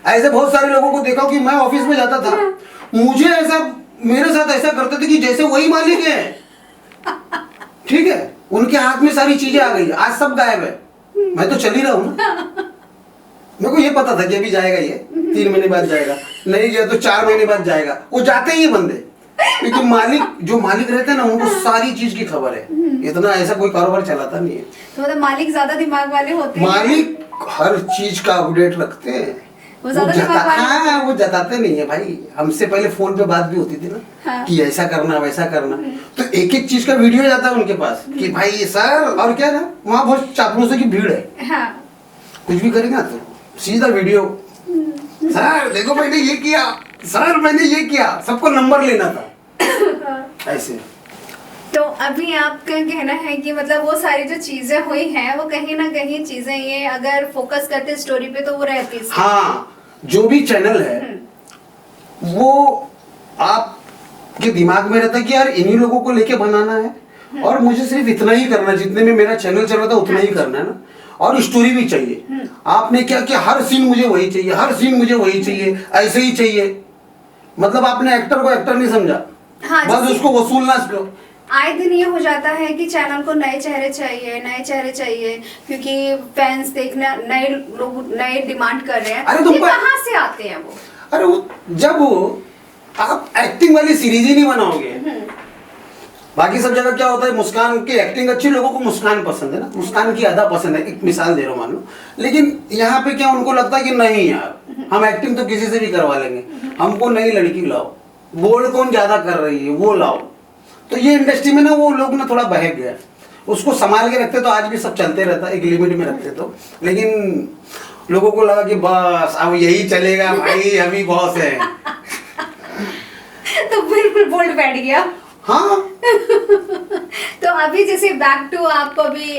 ऐसे बहुत सारे लोगों को देखा कि मैं ऑफिस में जाता था, मुझे ऐसा, मेरे साथ ऐसा करते थे कि जैसे वही मालिक है। ठीक है, उनके हाथ में सारी चीजें आ गई, आज सब गायब है। मैं तो चल ही रहा हूँ ना। मेरे को ये पता था कि अभी जाएगा ये, 3 महीने बाद जाएगा, नहीं गया तो 4 महीने बाद जाएगा। वो जाते ही बंदे, क्योंकि मालिक, जो मालिक रहते हैं ना, उनको सारी चीज की खबर है। इतना ऐसा कोई कारोबार चलाता नहीं है। तो मतलब मालिक ज्यादा दिमाग वाले होते हैं। मालिक हर चीज का अपडेट रखते हैं। वो ज्यादा दिमाग वाले। हाँ, वो जताते नहीं है भाई। हमसे पहले फोन पे बात भी होती थी ना। हाँ। कि ऐसा करना वैसा करना, तो एक एक चीज का वीडियो जाता है उनके पास कि भाई ये सर, और क्या ना, वहाँ बहुत चापलूसों की भीड़ है। हाँ। कुछ भी करेगा तो सीधा वीडियो, सर देखो मैंने ये किया, सर मैंने ये किया, सबको नंबर लेना था। ऐसे। तो अभी आपका कहना है कि मतलब वो सारी जो चीजें हुई हैं, वो कहीं ना कहीं चीजें, ये अगर फोकस करते स्टोरी पे तो वो रहती है। हाँ, जो भी चैनल है वो आपके दिमाग में रहता है कि यार इन्हीं लोगों को लेके बनाना है, और मुझे सिर्फ इतना ही करना है, जितने में मेरा चैनल चल रहा था उतना ही करना है ना। और स्टोरी भी चाहिए। आपने क्या किया, हर सीन मुझे वही चाहिए, हर सीन मुझे वही चाहिए, ऐसे ही चाहिए। मतलब आपने एक्टर को एक्टर नहीं समझा। हाँ, बस उसको वसूलना लो। आए दिन ये हो जाता है कि चैनल को नए चेहरे चाहिए, क्योंकि फैंस देखना, नए लोग नए डिमांड कर रहे हैं। अरे ये कहाँ से आते हैं वो? अरे वो जब आप एक्टिंग वाली सीरीज ही नहीं बनाओगे, बाकी सब जगह क्या होता है, मुस्कान की एक्टिंग अच्छी, लोगों को मुस्कान पसंद है ना, मुस्कान की अदा पसंद है। एक मिसाल दे रहा हूँ मान लो। लेकिन यहाँ पे क्या उनको लगता है कि नहीं यार, हम एक्टिंग तो किसी से भी करवा लेंगे, हमको नई लड़की लाओ, बोल्ड कौन ज्यादा कर रही है वो लाओ। तो ये इंडस्ट्री में ना वो लोग ना थोड़ा बहक गया। उसको संभाल के रखते तो आज भी सब चलते रहता, एक लिमिट में रखते तो। लेकिन लोगों को लगा कि बस अब यही चलेगा भाई, अभी बॉस है। तो बिल्कुल बोल्ड बैठ गया। हाँ। तो अभी जैसे बैक टू, आप अभी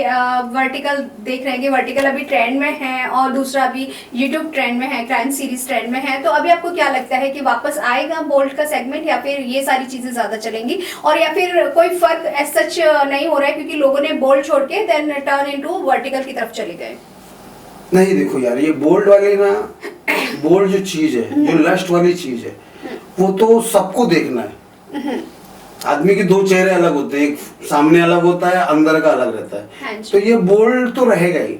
वर्टिकल देख रहे हैं कि वर्टिकल अभी ट्रेंड में है, और दूसरा अभी यूट्यूब ट्रेंड में है, क्राइम सीरीज ट्रेंड में है। तो अभी आपको क्या लगता है कि वापस आएगा बोल्ड का सेगमेंट, या फिर ये सारी चीजें ज्यादा चलेंगी, और या फिर कोई फर्क एज सच नहीं हो रहा है क्योंकि लोगों ने बोल्ड छोड़ के देन टर्न इनटू वर्टिकल की तरफ चले गए? नहीं देखो यार, ये बोल्ड वाले ना, बोल्ड जो चीज है, जो लस्ट वाली चीज है, वो तो सबको देखना है। आदमी के दो चेहरे अलग होते हैं, एक सामने अलग होता है, अंदर का अलग रहता हाँ है। जी। तो ये बोल्ड तो रहेगा ही,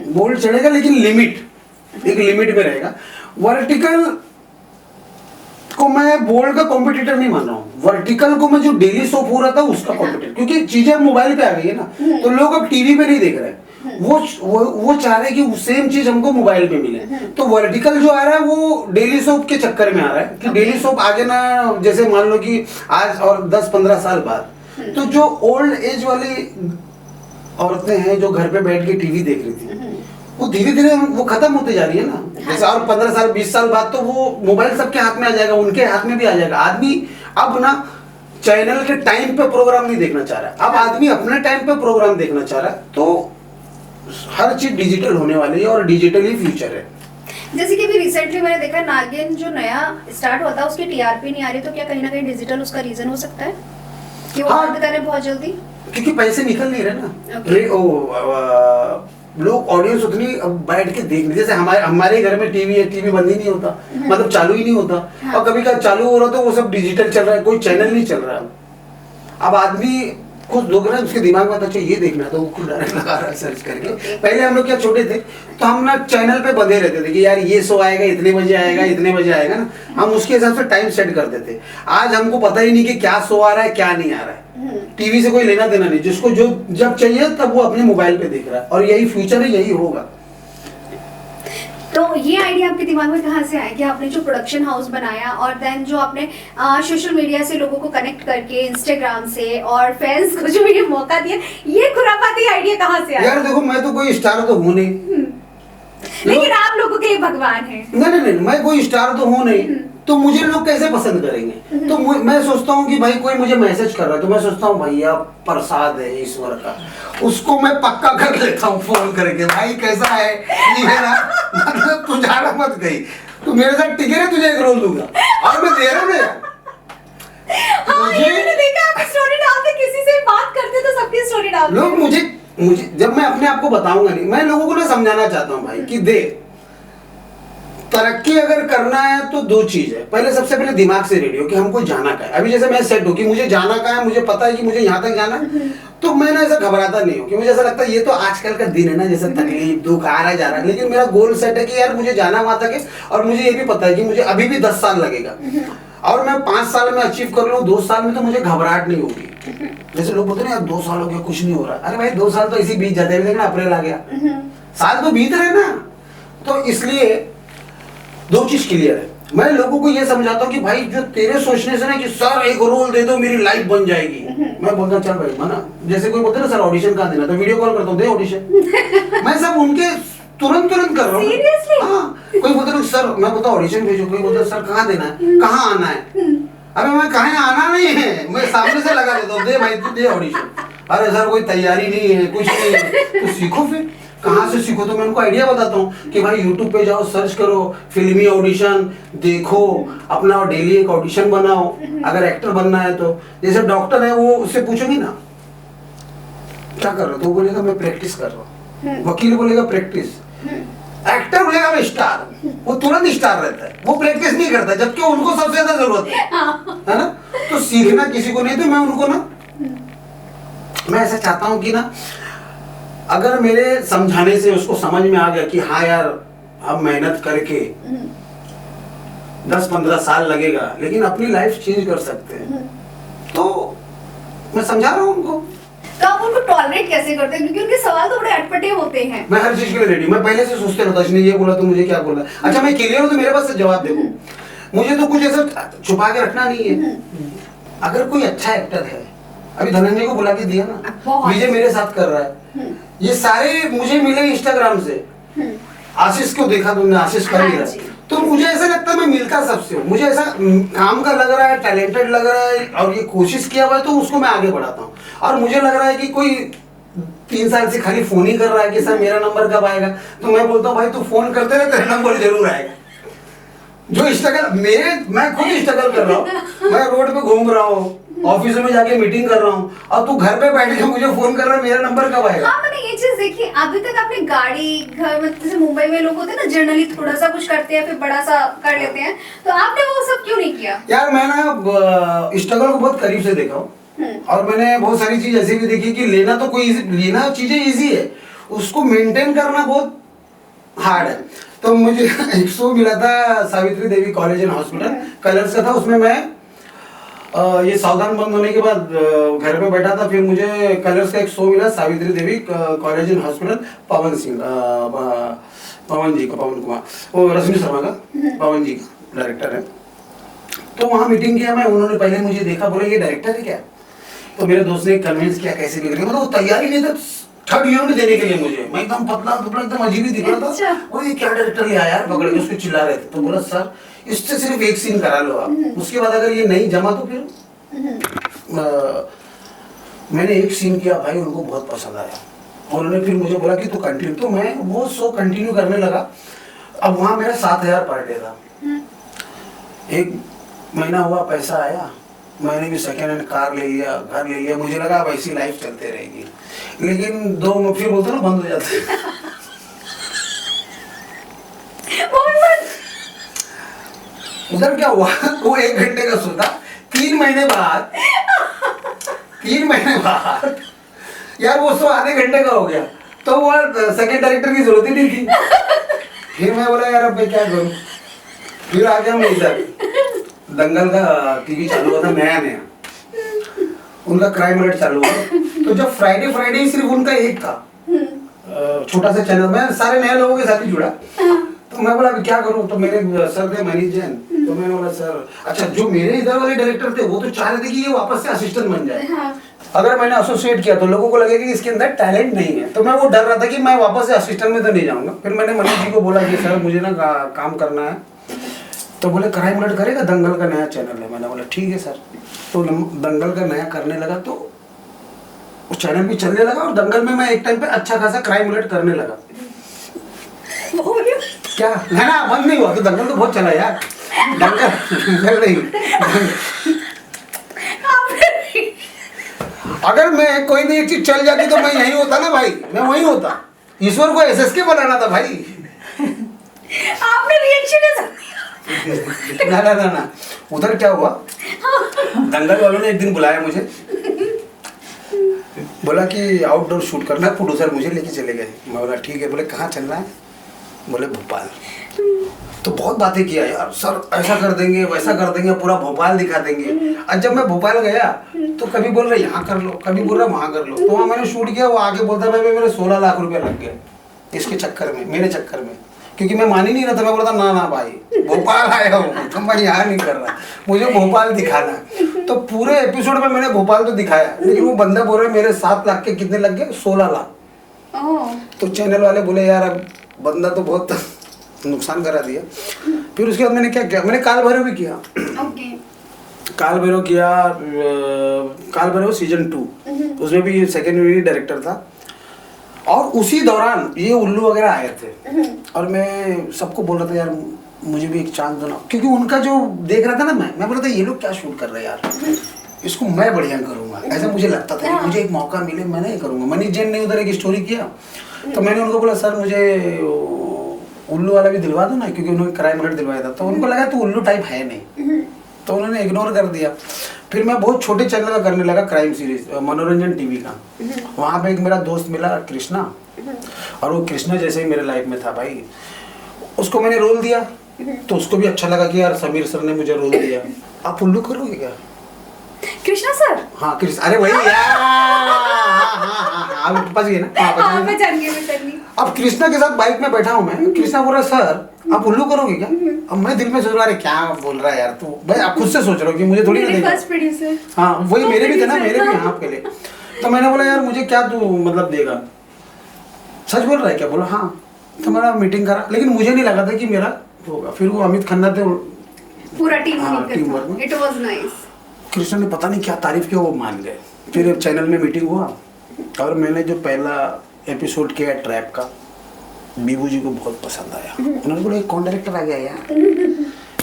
बोल्ड चढ़ेगा लेकिन एक लिमिट में रहेगा। वर्टिकल को मैं बोल्ड का कॉम्पिटिटर नहीं मान रहा हूँ, वर्टिकल को मैं जो डेली सोप हो रहा था उसका कॉम्पिटिटर, क्योंकि चीजें अब मोबाइल पे आ गई है ना, तो लोग अब टीवी पे नहीं देख रहे हैं। वो चाह रहे हैं कि सेम चीज हमको मोबाइल पे मिले। तो वर्टिकल जो आ रहा है वो डेली सोप के चक्कर में आ रहा है कि डेली सोप आगे ना, जैसे मान लो कि आज और 10-15 साल बाद, तो जो ओल्ड एज वाली औरतें हैं जो घर पे बैठ के टीवी देख रही थी, वो धीरे धीरे वो खत्म होते जा रही है ना। जैसे और 15 साल 20 साल बाद तो वो मोबाइल सबके हाथ में आ जाएगा, उनके हाथ में भी आ जाएगा। आदमी अब ना चैनल के टाइम पे प्रोग्राम नहीं देखना चाह रहा है, अब आदमी अपने टाइम पे प्रोग्राम देखना चाह रहा है। तो हर चीज डिजिटल होने वाली है और डिजिटल ही फ्यूचर है। जैसे कि अभी रिसेंटली मैंने देखा नागिन जो नया स्टार्ट होता है उसकी टीआरपी नहीं आ रही, तो क्या कहीं ना कहीं डिजिटल उसका रीजन हो सकता है कि वो हाँ। बंद करें बहुत जल्दी? क्योंकि पैसे निकल नहीं रहे ना। Okay. लोग ऑडियंस उतनी अब बैठ के देख नहीं, जैसे हमारे घर में टीवी है, टीवी बंद ही नहीं होता, मतलब चालू ही नहीं होता। हाँ। और कभी कभी चालू हो रहा तो वो सब डिजिटल चल रहा है, कोई चैनल नहीं चल रहा। अब आदमी कुछ लोग ना उसके दिमाग में आता अच्छा ये देखना, तो वो खुद डायरेक्ट लगा रहा है सर्च करके। पहले हम लोग क्या छोटे थे तो हम ना चैनल पे बंधे रहते थे कि यार ये शो आएगा, इतने बजे आएगा, इतने बजे आएगा ना, हम उसके हिसाब से टाइम सेट करते थे। आज हमको पता ही नहीं कि क्या शो आ रहा है क्या नहीं आ रहा है। टीवी से कोई लेना देना नहीं, जिसको जो जब चाहिए तब वो अपने मोबाइल पे देख रहा है, और यही फ्यूचर है, यही होगा। तो ये आइडिया आपके दिमाग में कहाँ से आया कि आपने जो प्रोडक्शन हाउस बनाया और देन जो आपने सोशल मीडिया से लोगों को कनेक्ट करके इंस्टाग्राम से और फैंस को जो ये मौका दिया, ये खुरापाती आइडिया कहाँ से आया? यार देखो, मैं तो कोई स्टार तो हूँ नहीं, लेकिन आप लोगों के लिए भगवान है। नहीं, मैं कोई स्टार तो हूँ नहीं, तो मुझे लोग कैसे पसंद करेंगे? तो मैं सोचता हूँ कि भाई कोई मुझे मैसेज कर रहा है तो मैं सोचता हूँ भैया प्रसाद है ईश्वर का, उसको मैं पक्का कर लेता हूँ फोन करके, भाई कैसा है ये ना, मतलब तू जाना मत गई, तू मेरे साथ टिके रहे, तुझे एक रोल दूंगा, और मैं दे रहा हूँ यार। हाँ, ये मैंने देखा, आप स्टोरी डालते, किसी से बात करते तो सबकी स्टोरी डालते। लोग मुझे जब मैं अपने आप को बताऊंगा नहीं, मैं लोगों को ना समझाना चाहता हूँ भाई कि देख, तरक्की अगर करना है तो दो चीज है, पहले सबसे पहले दिमाग से रेडी हो कि हमको जाना क्या है। अभी जैसे मैं सेट हूँ कि मुझे जाना क्या है, मुझे पता है कि मुझे यहाँ तक जाना है, तो मैं ना ऐसा घबराता नहीं हूँ कि मुझे ऐसा लगता है ये तो आजकल का दिन है ना, जैसे तकलीफ दुख आ रहा है जा रहा है, लेकिन मेरा गोल सेट है कि यार मुझे जाना वहां तक है, और मुझे ये भी पता है कि मुझे अभी भी 10 साल लगेगा, और मैं 5 साल में अचीव कर लूँ, 2 साल में तो मुझे घबराहट नहीं होगी। जैसे लोग बोलते हैं यार 2 साल हो गया कुछ नहीं हो रहा, अरे भाई 2 साल तो इसी बीत जाते हैं, लेकिन अप्रैल आ गया, साल तो बीत रहे ना। तो इसलिए दो चीज क्लियर है, मैं लोगों को ये समझाता हूँ कि भाई जो तेरे सोचने से ना कि सर एक रोल दे दो मेरी लाइफ बन जाएगी, मैं बोलता चल भाई मना, जैसे कोई बोलते ना सर ऑडिशन कहाँ देना, तो वीडियो कॉल करता हूँ दे ऑडिशन, मैं सब उनके तुरंत कर रहा हूँ। हाँ, कोई बोलते ना सर, मैं बोलता ऑडिशन भेजो, कोई बोलता सर कहाँ देना है, कहाँ आना है, अरे मैं कहीं आना नहीं है, मैं सामने से लगा देता हूँ दे भाई तू दे ऑडिशन। अरे सर कोई तैयारी नहीं है, कुछ नहीं है, तो सीखो फिर, कहाँ से सीखो? तो मैं उनको आइडिया बताता हूँ कि भाई YouTube पे जाओ, सर्च करो फिल्मी ऑडिशन, देखो, अपना डेली एक ऑडिशन बनाओ, अगर एक्टर बनना है तो। जैसे डॉक्टर है वो उससे पूछोगी ना क्या कर रहे हो, तो बोलेगा मैं प्रैक्टिस कर रहा हूँ, वकील बोलेगा प्रैक्टिस, एक्टर बोलेगा मैं स्टार, वो तुरंत स्टार रहता है, वो प्रैक्टिस नहीं करता, जबकि उनको सबसे ज्यादा जरूरत है ना। तो सीखना किसी को नहीं, तो मैं उनको ना, मैं ऐसा चाहता हूँ कि ना अगर मेरे समझाने से उसको समझ में आ गया कि हाँ यार अब मेहनत करके 10-15 साल लगेगा लेकिन अपनी लाइफ चेंज कर सकते हैं, तो मैं समझा रहा हूँ उनको। तो आप उनको टॉलरेट कैसे करते हैं, क्योंकि उनके सवाल तो बड़े अटपटे होते हैं। मैं हर चीज के लिए रेडी, मैं पहले से सोचते रहता, इसने ये बोला तो मुझे क्या बोला, अच्छा मैं क्लियर हूँ तो मेरे पास से जवाब देखो, मुझे तो कुछ ऐसा छुपा के रखना नहीं है। अगर कोई अच्छा एक्टर है, अभी धनंजय को बुला के दिया ना, विजय मेरे साथ कर रहा है, ये सारे मुझे मिले इंस्टाग्राम से, आशीष को देखा तुमने, आशीष कर ही रहा, तो मुझे ऐसा लगता है मैं मिलता सबसे हूँ, मुझे ऐसा काम का लग रहा है, टैलेंटेड लग रहा है, और ये कोशिश किया हुआ है तो उसको मैं आगे बढ़ाता हूँ। और मुझे लग रहा है कि कोई 3 साल से खाली फोन ही कर रहा है कि सर मेरा नंबर कब आएगा, तो मैं बोलता हूँ भाई तू फोन करते रहे, तेरा नंबर जरूर आएगा। जो स्ट्रगल मैं खुद स्ट्रगल कर रहा हूँ, मैं रोड पे घूम रहा हूँ, ऑफिस में जाके मीटिंग कर रहा हूँ, अब तू घर पे बैठ के मुझे फोन कर रहा है, मेरा नंबर कब आएगा? हाँ मैंने ये चीज देखी, अभी तक आपने गाड़ी घर में, जैसे मुंबई में लोग होते हैं ना जर्नली थोड़ा सा कुछ करते हैं फिर बड़ा सा कर लेते हैं, तो आपने वो सब क्यों नहीं किया? यार मैं ना स्ट्रगल को बहुत करीब से देखा हूँ, और मैंने बहुत सारी चीज ऐसी भी देखी कि लेना तो कोई लेना चीजें इजी है, उसको मेंटेन करना बहुत हार्ड है। तो मुझे एक शो मिला था Savitri Devi college and hospital, colours का था, उसमें मैं ये सावधान बंद होने के बाद घर पे बैठा था, फिर मुझे कलर्स का एक शो मिला Savitri Devi college and hospital, Pawan Singh Pawan जी का, पवन कुमार, वो रश्मि शर्मा का, पवन जी का डायरेक्टर है। तो वहाँ मीटिंग किया मैं, उन्होंने पहले मुझे देखा, बोले ये डायरेक्टर है क्या? तो मेरे दोस्त ने कन्विंस किया कैसे भी करके, मतलब वो तैयारी नहीं था थर्ड यूनिट देने के लिए मुझे, मैं एकदम पतला दुबला एकदम अजीब ही दिख रहा था। वो ये क्या डायरेक्टर ले आया यार, पकड़ के उसको चिल्ला रहे थे। तो बोला सर इससे सिर्फ एक सीन करा लो आप, उसके बाद अगर ये नहीं जमा तो फिर मैंने एक सीन किया भाई, उनको बहुत पसंद आया, उन्होंने फिर मुझे बोला कि तू कंटिन्यू, तो मैं वो शो कंटिन्यू करने लगा। अब वहाँ मेरा 7,000 पर डे था, एक महीना हुआ, पैसा आया, मैंने भी सेकेंड हैंड कार ले लिया, घर ले लिया, मुझे लगा अब ऐसी लाइफ चलते रहेगी, लेकिन 2 फिर बोलते ना बंद हो जाते उधर क्या हुआ, वो 1 घंटे का शो था, 3 महीने बाद यार वो शो आधे घंटे का हो गया, तो वो सेकंड डायरेक्टर की जरूरत ही नहीं थी। फिर मैं बोला यार अब मैं क्या करूं, फिर आ गया मैं इधर, दंगल का टीवी चालू हुआ था नया, उनका क्राइम रेट चालू हुआ, तो जब फ्राइडे सिर्फ उनका एक था छोटा सा चैनल, मैं सारे नए लोगों के साथ ही जुड़ा, तो मैं बोला क्या करूं, तो मेरे सर थे मनीष जैन, तो मैंने बोला सर, अच्छा जो मेरे इधर वाले डायरेक्टर थे वो तो चाह रहे थे कि ये वापस से असिस्टेंट बन जाए, अगर मैंने एसोसिएट किया तो लोगों को लगेगा कि इसके अंदर टैलेंट नहीं है, तो मैं वो डर रहा था कि मैं वापस से असिस्टेंट में तो नहीं जाऊंगा। फिर मैंने मनीष जी को बोला कि सर मुझे ना काम करना है, तो बोले क्राइम रेट करेगा, दंगल का नया चैनल है, मैंने बोला ठीक है सर। तो दंगल का नया करने लगा, तो वो चैनल भी चलने लगा, और दंगल में मैं एक टाइम पे अच्छा खासा क्राइम रेट करने लगा। क्या है ना, बंद नहीं हुआ, तो दंगल तो बहुत चला यार, दंगल नहीं। अगर मैं कोई भी एक चीज चल जाती तो मैं यही होता ना भाई, मैं वही होता, ईश्वर को SSK बनाना था भाई। आपने रिएक्शन ना उधर क्या हुआ, दंगल वालों ने एक दिन बुलाया मुझे, बोला कि आउटडोर शूट करना है, प्रोड्यूसर मुझे लेके चले गए, मैं बोला ठीक है, बोले कहाँ चलना है, बोले भोपाल। तो बहुत बातें किया यार, सर ऐसा कर देंगे वैसा कर देंगे, पूरा भोपाल दिखा देंगे। और जब मैं भोपाल गया तो कभी बोल रहे यहाँ कर लो, कभी बोल रहा वहाँ कर लो, तो वहाँ मैंने शूट किया, वो आगे बोलता भाई मेरे 16 लाख रुपए लग गए इसके चक्कर में, मेरे चक्कर में, क्योंकि मैं मान ही नहीं रहा था। मैं बोलता ना भाई भोपाल आया हूँ, तो मैं यहाँ नहीं कर रहा, मुझे भोपाल दिखाना है। तो पूरे एपिसोड में मैंने भोपाल तो दिखाया, लेकिन वो बंदा बोल रहे मेरे 7 लाख के कितने लग गए, 16 लाख। तो चैनल वाले बोले यार अब बंदा तो बहुत नुकसान करा दिया। फिर उसके बाद मैंने क्या किया, मैंने काल भैरव भी किया। काल भैरव किया, काल भैरव सीजन 2, उसमें भी सेकेंड यूनिट डायरेक्टर था। और उसी दौरान ये उल्लू वगैरह आए थे, और मैं सबको बोल रहा था यार मुझे भी एक चांस दो ना, क्योंकि उनका जो देख रहा था ना, मैं बोला था ये लोग क्या शूट कर रहे हैं यार, इसको मैं बढ़िया करूंगा, ऐसा मुझे लगता था कि मुझे एक मौका मिले, मैं नहीं करूंगा। मनीष जैन ने उधर एक स्टोरी किया, तो मैंने उनको बोला सर मुझे उल्लू वाला भी दिलवा दो ना, क्योंकि उन्होंने क्राइम रेट दिलवाया था। तो उनको लगा तो उल्लू टाइप है नहीं, तो उन्होंने इग्नोर कर दिया। फिर मैं बहुत छोटे चैनल का करने लगा, क्राइम सीरीज मनोरंजन टीवी का। वहाँ पे एक मेरा दोस्त मिला कृष्णा, और वो कृष्णा जैसे ही मेरे लाइफ में था भाई, उसको मैंने रोल दिया, तो उसको भी अच्छा लगा कि यार समीर सर ने मुझे रोल दिया, आप उल्लू करोगे क्या? कृष्णा सर? हाँ कृष्ण, अरे वही यार, आप बच गए ना? मैं जान गई। अब कृष्णा के साथ बाइक में बैठा हूँ मैं, कृष्णा बोल रहा सर आप उल्लू करोगे क्या? अब मैं दिल में सोच रहा है क्या बोल रहा है यार तू, भाई आप खुद से सोच रहे हो कि मुझे थोड़ी ना देगा। हाँ वही मेरे भी थे ना, मेरे भी यहाँ के लिए। तो मैंने बोला यार मुझे क्या तू मतलब देगा, सच बोल रहा है क्या? बोला हाँ। तो मेरा मीटिंग करा, लेकिन मुझे नहीं लगा था कि मेरा होगा। फिर वो अमित खन्ना थे, पूरा टीम वर्क में, इट वाज नाइस। कृष्णा ने पता नहीं क्या तारीफ किया, वो मान गए। फिर चैनल में मीटिंग हुआ, और मैंने जो पहला एपिसोड किया ट्रैप का, बीबू जी को बहुत पसंद आया। उन्होंने बोला कौन डायरेक्टर आ गया यार।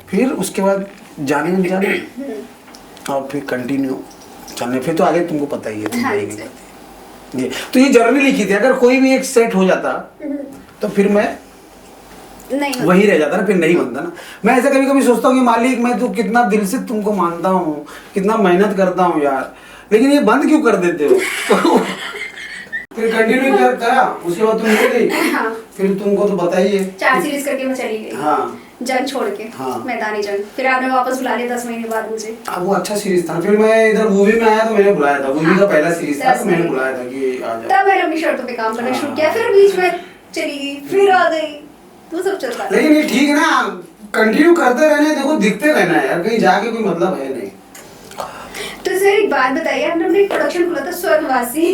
फिर उसके बाद जाने अनजाने, और फिर कंटिन्यू चलने फिर तो आगे तुमको पता ही है तुम हाँ जाएगी। जी। ये तो ये जर्नी लिखी थी, अगर कोई भी एक सेट हो जाता तो फिर मैं नहीं वही रह जाता ना, फिर नहीं बनता ना। मैं ऐसा कभी कभी सोचता हूँ कि मालिक मैं तो कितना दिल से तुमको मानता हूँ, कितना मेहनत करता हूँ यार, लेकिन ये बंद क्यों कर देते हो? तो फिर कंटिन्यू करा, उसके बाद तुम निकल गई। हाँ। फिर तुमको तो बताइए 4 सीरीज करके मैं चली गई। हाँ जंग छोड़ के। हाँ। मैदानी जंग। फिर आपने वापस बुला लिया 10 महीने बाद मुझे। अब वो अच्छा सीरीज था। फिर मैं इधर मूवी में आया तो मैंने बुलाया था, मूवी का पहला सीरीज था तो मैंने बुलाया था कि आ जाओ। तब मैंने अपनी शर्तों पे काम करना हाँ। शुरू किया, फिर बीच में चली गई, फिर आ गई, तो सब चलता है। लेकिन ये ठीक है ना, कंटिन्यू करते रहने, देखो दिखते रहना है यार, कहीं जाके कोई मतलब है नहीं। तो सर एक बात बताइए, आपने अपने प्रोडक्शन खोला था स्वर्गवासी,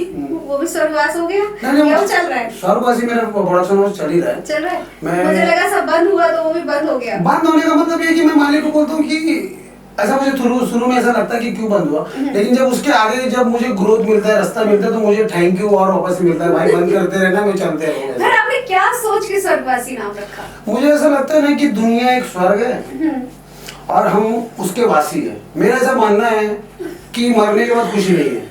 वो भी स्वर्गवास हो गया नहीं, या वो चल रहा है? स्वर्गवासी मेरा प्रोडक्शन हाउस चल ही रहा है। चल रहा है। मैं- मुझे लगा सब बंद हुआ तो वो भी बंद हो गया। बंद होने का मतलब ये कि मैं मालिक को बोलता हूँ कि ऐसा मुझे शुरू में ऐसा लगता है कि क्यों बंद हुआ, लेकिन जब उसके आगे जब मुझे ग्रोथ मिलता है, रास्ता मिलता है, तो मुझे थैंक यू और वापस मिलता है, भाई बंद करते रहना, मैं चलते रहूंगा। फिर आपने क्या सोच के स्वर्गवासी नाम रखा? मुझे ऐसा लगता है ना कि दुनिया एक स्वर्ग है और हम उसके वासी हैं। मेरा ऐसा मानना है कि मरने के बाद कुछ नहीं है,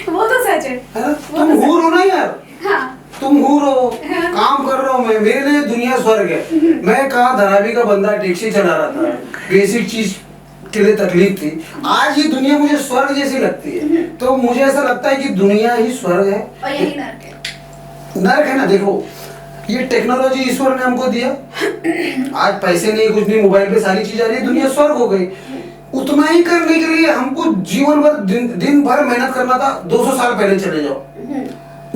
वो तो सच है। है ना? तुम हूर हो ना यार, हाँ। तुम हूर हो, काम कर रहा हूँ मैं, मेरे लिए दुनिया स्वर्ग है। मैं कहाँ धरावी का बंदा टैक्सी चला रहा था, बेसिक चीज के लिए तकलीफ थी, आज ये दुनिया मुझे स्वर्ग जैसी लगती है। तो मुझे ऐसा लगता है कि दुनिया ही स्वर्ग है और यही नर्क है। नर्क है ना। देखो ये टेक्नोलॉजी ईश्वर ने हमको दिया, आज पैसे नहीं कुछ नहीं, मोबाइल पे सारी चीज आ रही है, दुनिया स्वर्ग हो गई। उतना ही करने के लिए हमको जीवन भर दिन भर मेहनत करना था, 200 साल पहले चले जाओ,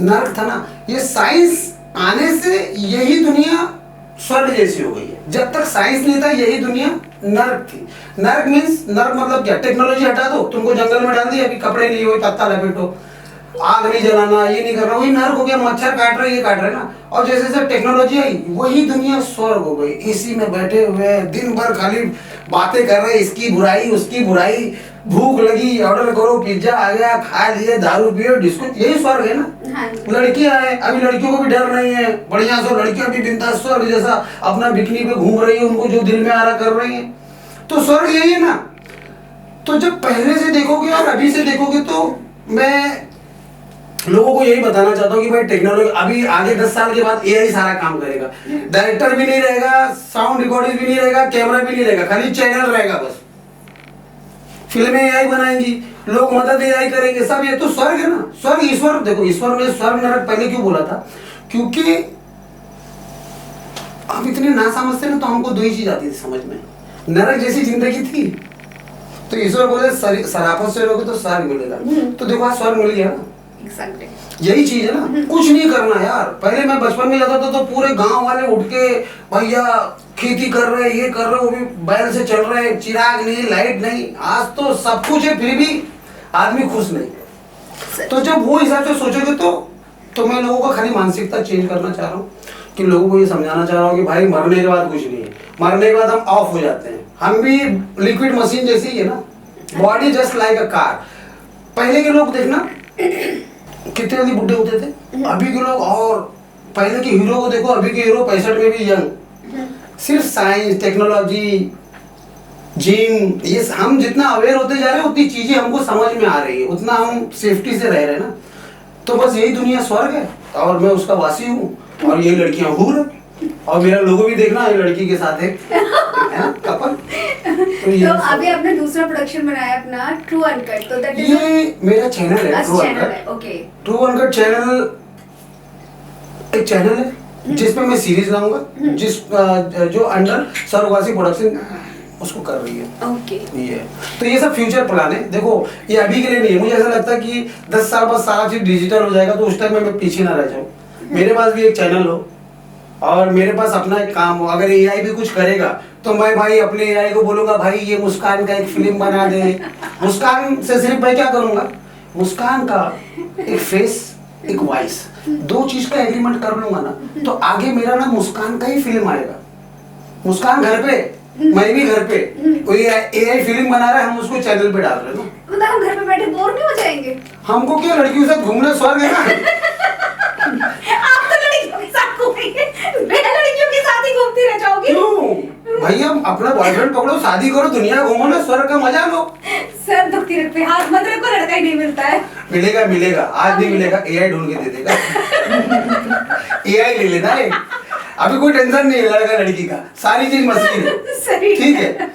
नर्क था ना। ये साइंस आने से यही दुनिया स्वर्ग जैसी हो गई है, जब तक साइंस नहीं था यही दुनिया नर्क थी। नर्क मीन्स, नर्क मतलब क्या, टेक्नोलॉजी हटा दो, तुमको जंगल में डाल दिया, अभी कपड़े नहीं हो, पत्ता लपेटो, आग नहीं जलाना, ये नहीं करना, वही नर्क हो गया। मच्छर काट रहे ये काट रहे ना, और जैसे जैसे टेक्नोलॉजी आई वही दुनिया स्वर्ग हो गई। एसी में बैठे हुए दिन भर खाली बातें कर रहे, इसकी बुराई उसकी बुराई, भूख लगी ऑर्डर करो, पिज्जा आ गया, खा लिए, दारू पियो, डिस्को, यही स्वर्ग है ना। हाँ। लड़कियां हैं, अभी लड़कियों को भी डर नहीं है, बढ़िया से लड़कियां भी बिंदास स्वर्ग जैसा अपना बिकनी पे घूम रही है, उनको जो दिल में आ रहा कर रही है, तो स्वर्ग यही है ना। तो जब पहले से देखोगे और अभी से देखोगे, तो मैं लोगों को यही बताना चाहता हूँ कि भाई टेक्नोलॉजी अभी आगे 10 साल के बाद एआई सारा काम करेगा, डायरेक्टर भी नहीं रहेगा, साउंड रिकॉर्डिंग भी नहीं रहेगा, कैमरा भी नहीं रहेगा, खाली चैनल रहेगा बस। फिल्में एआई बनाएंगी, लोग मदद एआई करेंगे, सब। ये तो स्वर्ग है ना, स्वर्ग ईश्वर। देखो ईश्वर ने स्वर्ग नरक पहले क्यों बोला था, क्योंकि हम इतने ना समझते ना, तो हमको दो ही चीज आती थी समझ में, नरक जैसी जिंदगी थी, तो ईश्वर बोले सराफत से रहोगे तो स्वर्ग मिलेगा। तो देखो आज स्वर्ग मिल गया ना। Exactly. यही चीज है ना, कुछ नहीं करना यार। पहले मैं बचपन में जाता था तो पूरे गांव वाले उठ के भैया खेती कर रहे, ये कर रहे, वो भी बैल से चल रहे, चिराग नहीं, लाइट नहीं। आज तो सब कुछ है, फिर भी आदमी खुश नहीं। तो जब वो हिसाब से सोचोगे तो मैं लोगों का खाली मानसिकता चेंज करना चाह रहा हूँ, कि लोगों को ये समझाना चाह रहा हूँ कि भाई मरने के बाद कुछ नहीं है, मरने के बाद हम ऑफ हो जाते हैं, हम भी लिक्विड मशीन जैसी ही है ना, body just like a car. पहले के लोग देखना कितने जल्दी बुढ़े होते थे, अभी के लोग, और पहले के हीरो को देखो, अभी के हीरो 65 में भी यंग। सिर्फ साइंस, टेक्नोलॉजी, जिम, ये हम जितना अवेयर होते जा रहे हैं उतनी चीजें हमको समझ में आ रही है, उतना हम सेफ्टी से रह रहे हैं ना। तो बस यही दुनिया स्वर्ग है और मैं उसका वासी हूँ, और ये लड़कियां हूर, और मेरा लोगो भी देखना, ये लड़की के साथ है ना कपल। तो अभी आपने दूसरा प्रोडक्शन बनाया अपना ट्रू अनकट, तो दैट इज ये मेरा चैनल है, ट्रू चैनल अनकट। है। ओके। ट्रू अनकट चैनल एक चैनल है जिसमें मैं सीरीज लाऊंगा, जिस जो अंडर स्वर्गवासी प्रोडक्शन उसको कर रही है। ओके। ये तो ये सब फ्यूचर प्लान है। देखो ये अभी के लिए नहीं है, मुझे ऐसा लगता है कि 10 साल बाद सारा चीज डिजिटल हो जाएगा, तो उस टाइम में मैं पीछे ना रह जाऊँ। मेरे पास भी एक चैनल हो और मेरे पास अपना एक काम हो। अगर एआई भी कुछ करेगा तो मैं भाई अपने एआई को बोलूंगा भाई ये मुस्कान का एक फिल्म बना दे। मुस्कान से सिर्फ मैं क्या करूंगा, मुस्कान का एक फेस, एक वॉइस, दो चीज का एग्रीमेंट कर लूंगा ना, तो आगे मेरा ना मुस्कान का ही फिल्म आएगा। मुस्कान घर पे, मैं भी घर पे, कोई एआई फिल्म बना रहा है, हम उसको चैनल पे डाल रहे हैं ना। मतलब हम घर पे बैठे बोर नहीं हो जाएंगे? हमको क्या, लड़कियों के साथ घूमना स्वर्ग है ना। आप तो लड़कियों के साथ घूमेंगे, मैं लड़कियों के साथ ही घूमती रह जाओगी। क्यों भैया, अपना बॉयफ्रेंड पकड़ो, शादी करो, दुनिया घूमो ना, स्वर्ग का मजा लो। सर दुख मत रख पे हाथ मत रखो, लड़का ही नहीं मिलता है। मिलेगा मिलेगा, आज नहीं मिलेगा, एआई ढूंढ के दे देगा। एआई ले लेना है, अभी कोई टेंशन नहीं है लड़का लड़की का, सारी चीज मशीन है। सही ठीक है,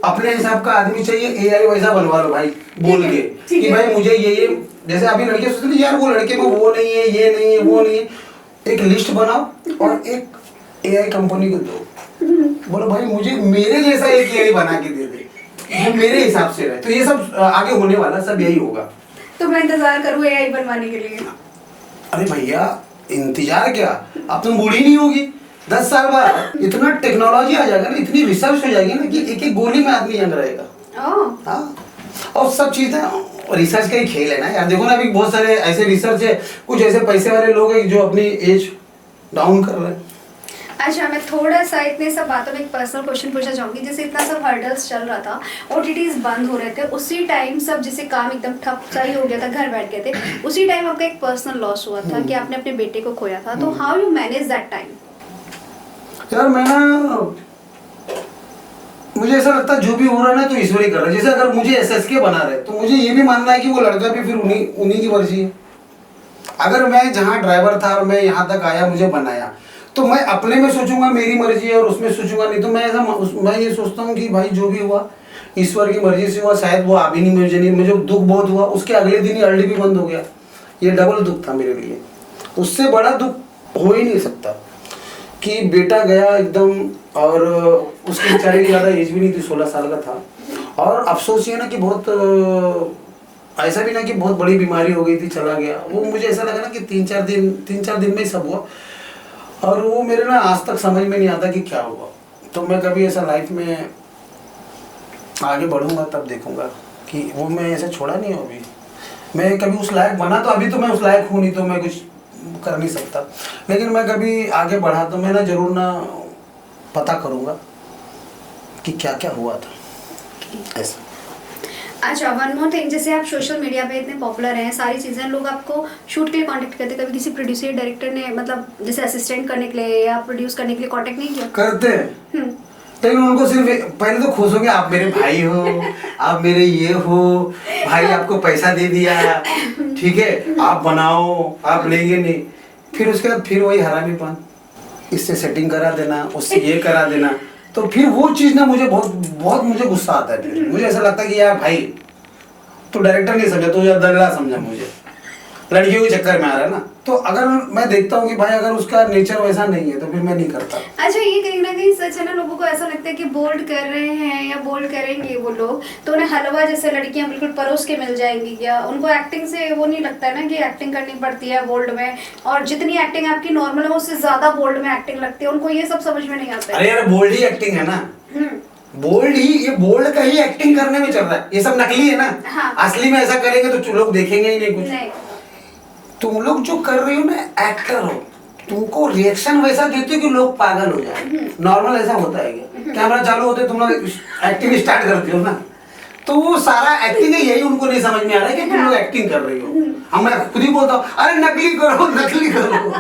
अपने हिसाब का आदमी चाहिए, एआई वैसा बनवा लो भाई, बोल के कि भाई मुझे ये जैसे अभी लड़के सोचते हैं यार वो लड़के में वो नहीं है, ये नहीं है, वो नहीं है, एक लिस्ट बनाओ और एक एआई कंपनी को दो, बोलो भाई मुझे मेरे जैसा एक एआई बना के दे दे, जो मेरे हिसाब से रहे। तो ये सब आगे होने वाला सब यही होगा। तो मैं इंतजार करूँ एआई बनवाने के लिए? अरे भैया इंतजार क्या, अब तुम बूढ़ी नहीं होगी, 10 साल बाद इतना टेक्नोलॉजी आ जाएगा ना, इतनी रिसर्च हो जाएगी ना कि एक एक गोली में आदमी यंग रहेगा। हाँ, और सब चीजें रिसर्च का ही खेल है ना यार। देखो ना अभी बहुत सारे ऐसे रिसर्च है, कुछ ऐसे पैसे वाले लोग हैं जो अपनी एज डाउन कर रहे हैं। अच्छा, मैं थोड़ा सा इतने सब बातों में एक पर्सनल क्वेश्चन पूछना चाहूंगी। जैसे इतना सब हर्डल्स चल रहा था, ओटीटीज बंद हो रहे थे, उसी टाइम सब जैसे काम एकदम ठप सा ही हो गया था, घर बैठ गए थे, उसी टाइम आपका एक पर्सनल लॉस हुआ था कि आपने अपने बेटे को खोया था। तो how you manage that time? यार मैं ना, मुझे ऐसा लगता है जो भी हो रहा है ना तो ईश्वर ही कर रहा है। जैसे अगर मुझे एसएसके बना रहे तो मुझे ये भी मानना है कि वो लड़का भी फिर उन्हीं की मर्जी है। अगर मैं जहाँ ड्राइवर था और मैं यहाँ तक आया, मुझे बनाया, तो मैं अपने में सोचूंगा मेरी मर्जी है और उसमें सोचूंगा नहीं। तो मैं ये सोचता हूँ कि भाई जो भी हुआ ईश्वर की मर्जी से हुआ, शायद वो अभी नहीं, मुझे दुख बहुत हुआ, उसके अगले दिन ही अर्ली भी बंद हो गया। ये डबल दुख था मेरे लिए, उससे बड़ा दुख हो ही नहीं सकता कि बेटा गया एकदम, और उसके बेचारे की ज़्यादा एज भी नहीं थी, 16 साल का था। और अफसोस ये ना कि बहुत ऐसा भी ना कि बहुत बड़ी बीमारी हो गई थी, चला गया वो। मुझे ऐसा लगा ना कि 3-4 दिन में ही सब हुआ, और वो मेरे ना आज तक समझ में नहीं आता कि क्या हुआ। तो मैं कभी ऐसा लाइफ में आगे बढ़ूंगा तब देखूंगा कि वो मैं ऐसे छोड़ा नहीं हूँ। अभी मैं कभी उस लायक बना, तो अभी तो मैं उस लायक हूँ नहीं, तो मैं कुछ कर नहीं सकता। लेकिन मैं कभी आगे बढ़ा तो मैं ना जरूर ना पता करूंगा कि क्या क्या हुआ था ऐसा। अच्छा, वन मोर थिंग, जैसे आप सोशल मीडिया पे इतने पॉपुलर हैं, सारी चीज़ें, लोग आपको शूट के लिए कांटेक्ट करते, कभी किसी प्रोड्यूसर डायरेक्टर ने मतलब जैसे असिस्टेंट करने के लिए या प्रोड्यूस करने के लिए कांटेक्ट नहीं किया? करते हैं, लेकिन उनको सिर्फ पहले तो खुश हो गया, आप मेरे भाई हो, आप मेरे ये हो, भाई आपको पैसा दे दिया, ठीक है आप बनाओ, आप लेंगे नहीं। फिर उसके बाद फिर वही हरामीपन, इससे सेटिंग करा देना, उससे ये करा देना। तो फिर वो चीज़ ना मुझे बहुत मुझे गुस्सा आता है। फिर मुझे ऐसा लगता है कि यार भाई तो डायरेक्टर नहीं समझा, तो यार दल्ला समझा, मुझे लड़कियों के चक्कर में आ रहा है ना। तो अगर मैं देखता हूँ कि भाई अगर उसका नेचर वैसा नहीं है तो फिर मैं नहीं करता। अच्छा, ये कहीं ना कहीं सच है ना, लोगों को ऐसा लगता है कि बोल्ड कर रहे हैं या बोल्ड करेंगे वो लोग तो उन्हें हलवा जैसे लड़कियां बिल्कुल परोस के मिल जाएंगी क्या? उनको एक्टिंग से वो नहीं लगता है ना कि एक्टिंग करनी पड़ती है बोल्ड में, और जितनी एक्टिंग आपकी नॉर्मल है उससे ज्यादा बोल्ड में एक्टिंग लगती है, उनको ये सब समझ में नहीं आता है। अरे यार बोल्ड ही एक्टिंग है ना, बोल्ड ही, ये बोल्ड का ही एक्टिंग करने में चल रहा है, ये सब नकली है ना। हाँ। असली में ऐसा करेंगे तो लोग देखेंगे ही नहीं कुछ। नहीं, तुम लोग जो कर रही हो ना, एक्टर हो, तुमको रिएक्शन वैसा देते हो कि लोग पागल हो जाए। नॉर्मल ऐसा होता है क्या? कैमरा चालू होते तुम लोग एक्टिंग स्टार्ट करते हो ना, तो वो सारा एक्टिंग है, यही उनको नहीं समझ में आ रहा है कि तुम लोग एक्टिंग कर रही हो। हम मैं खुद ही बोलता हूँ अरे नकली करो, नकली करो।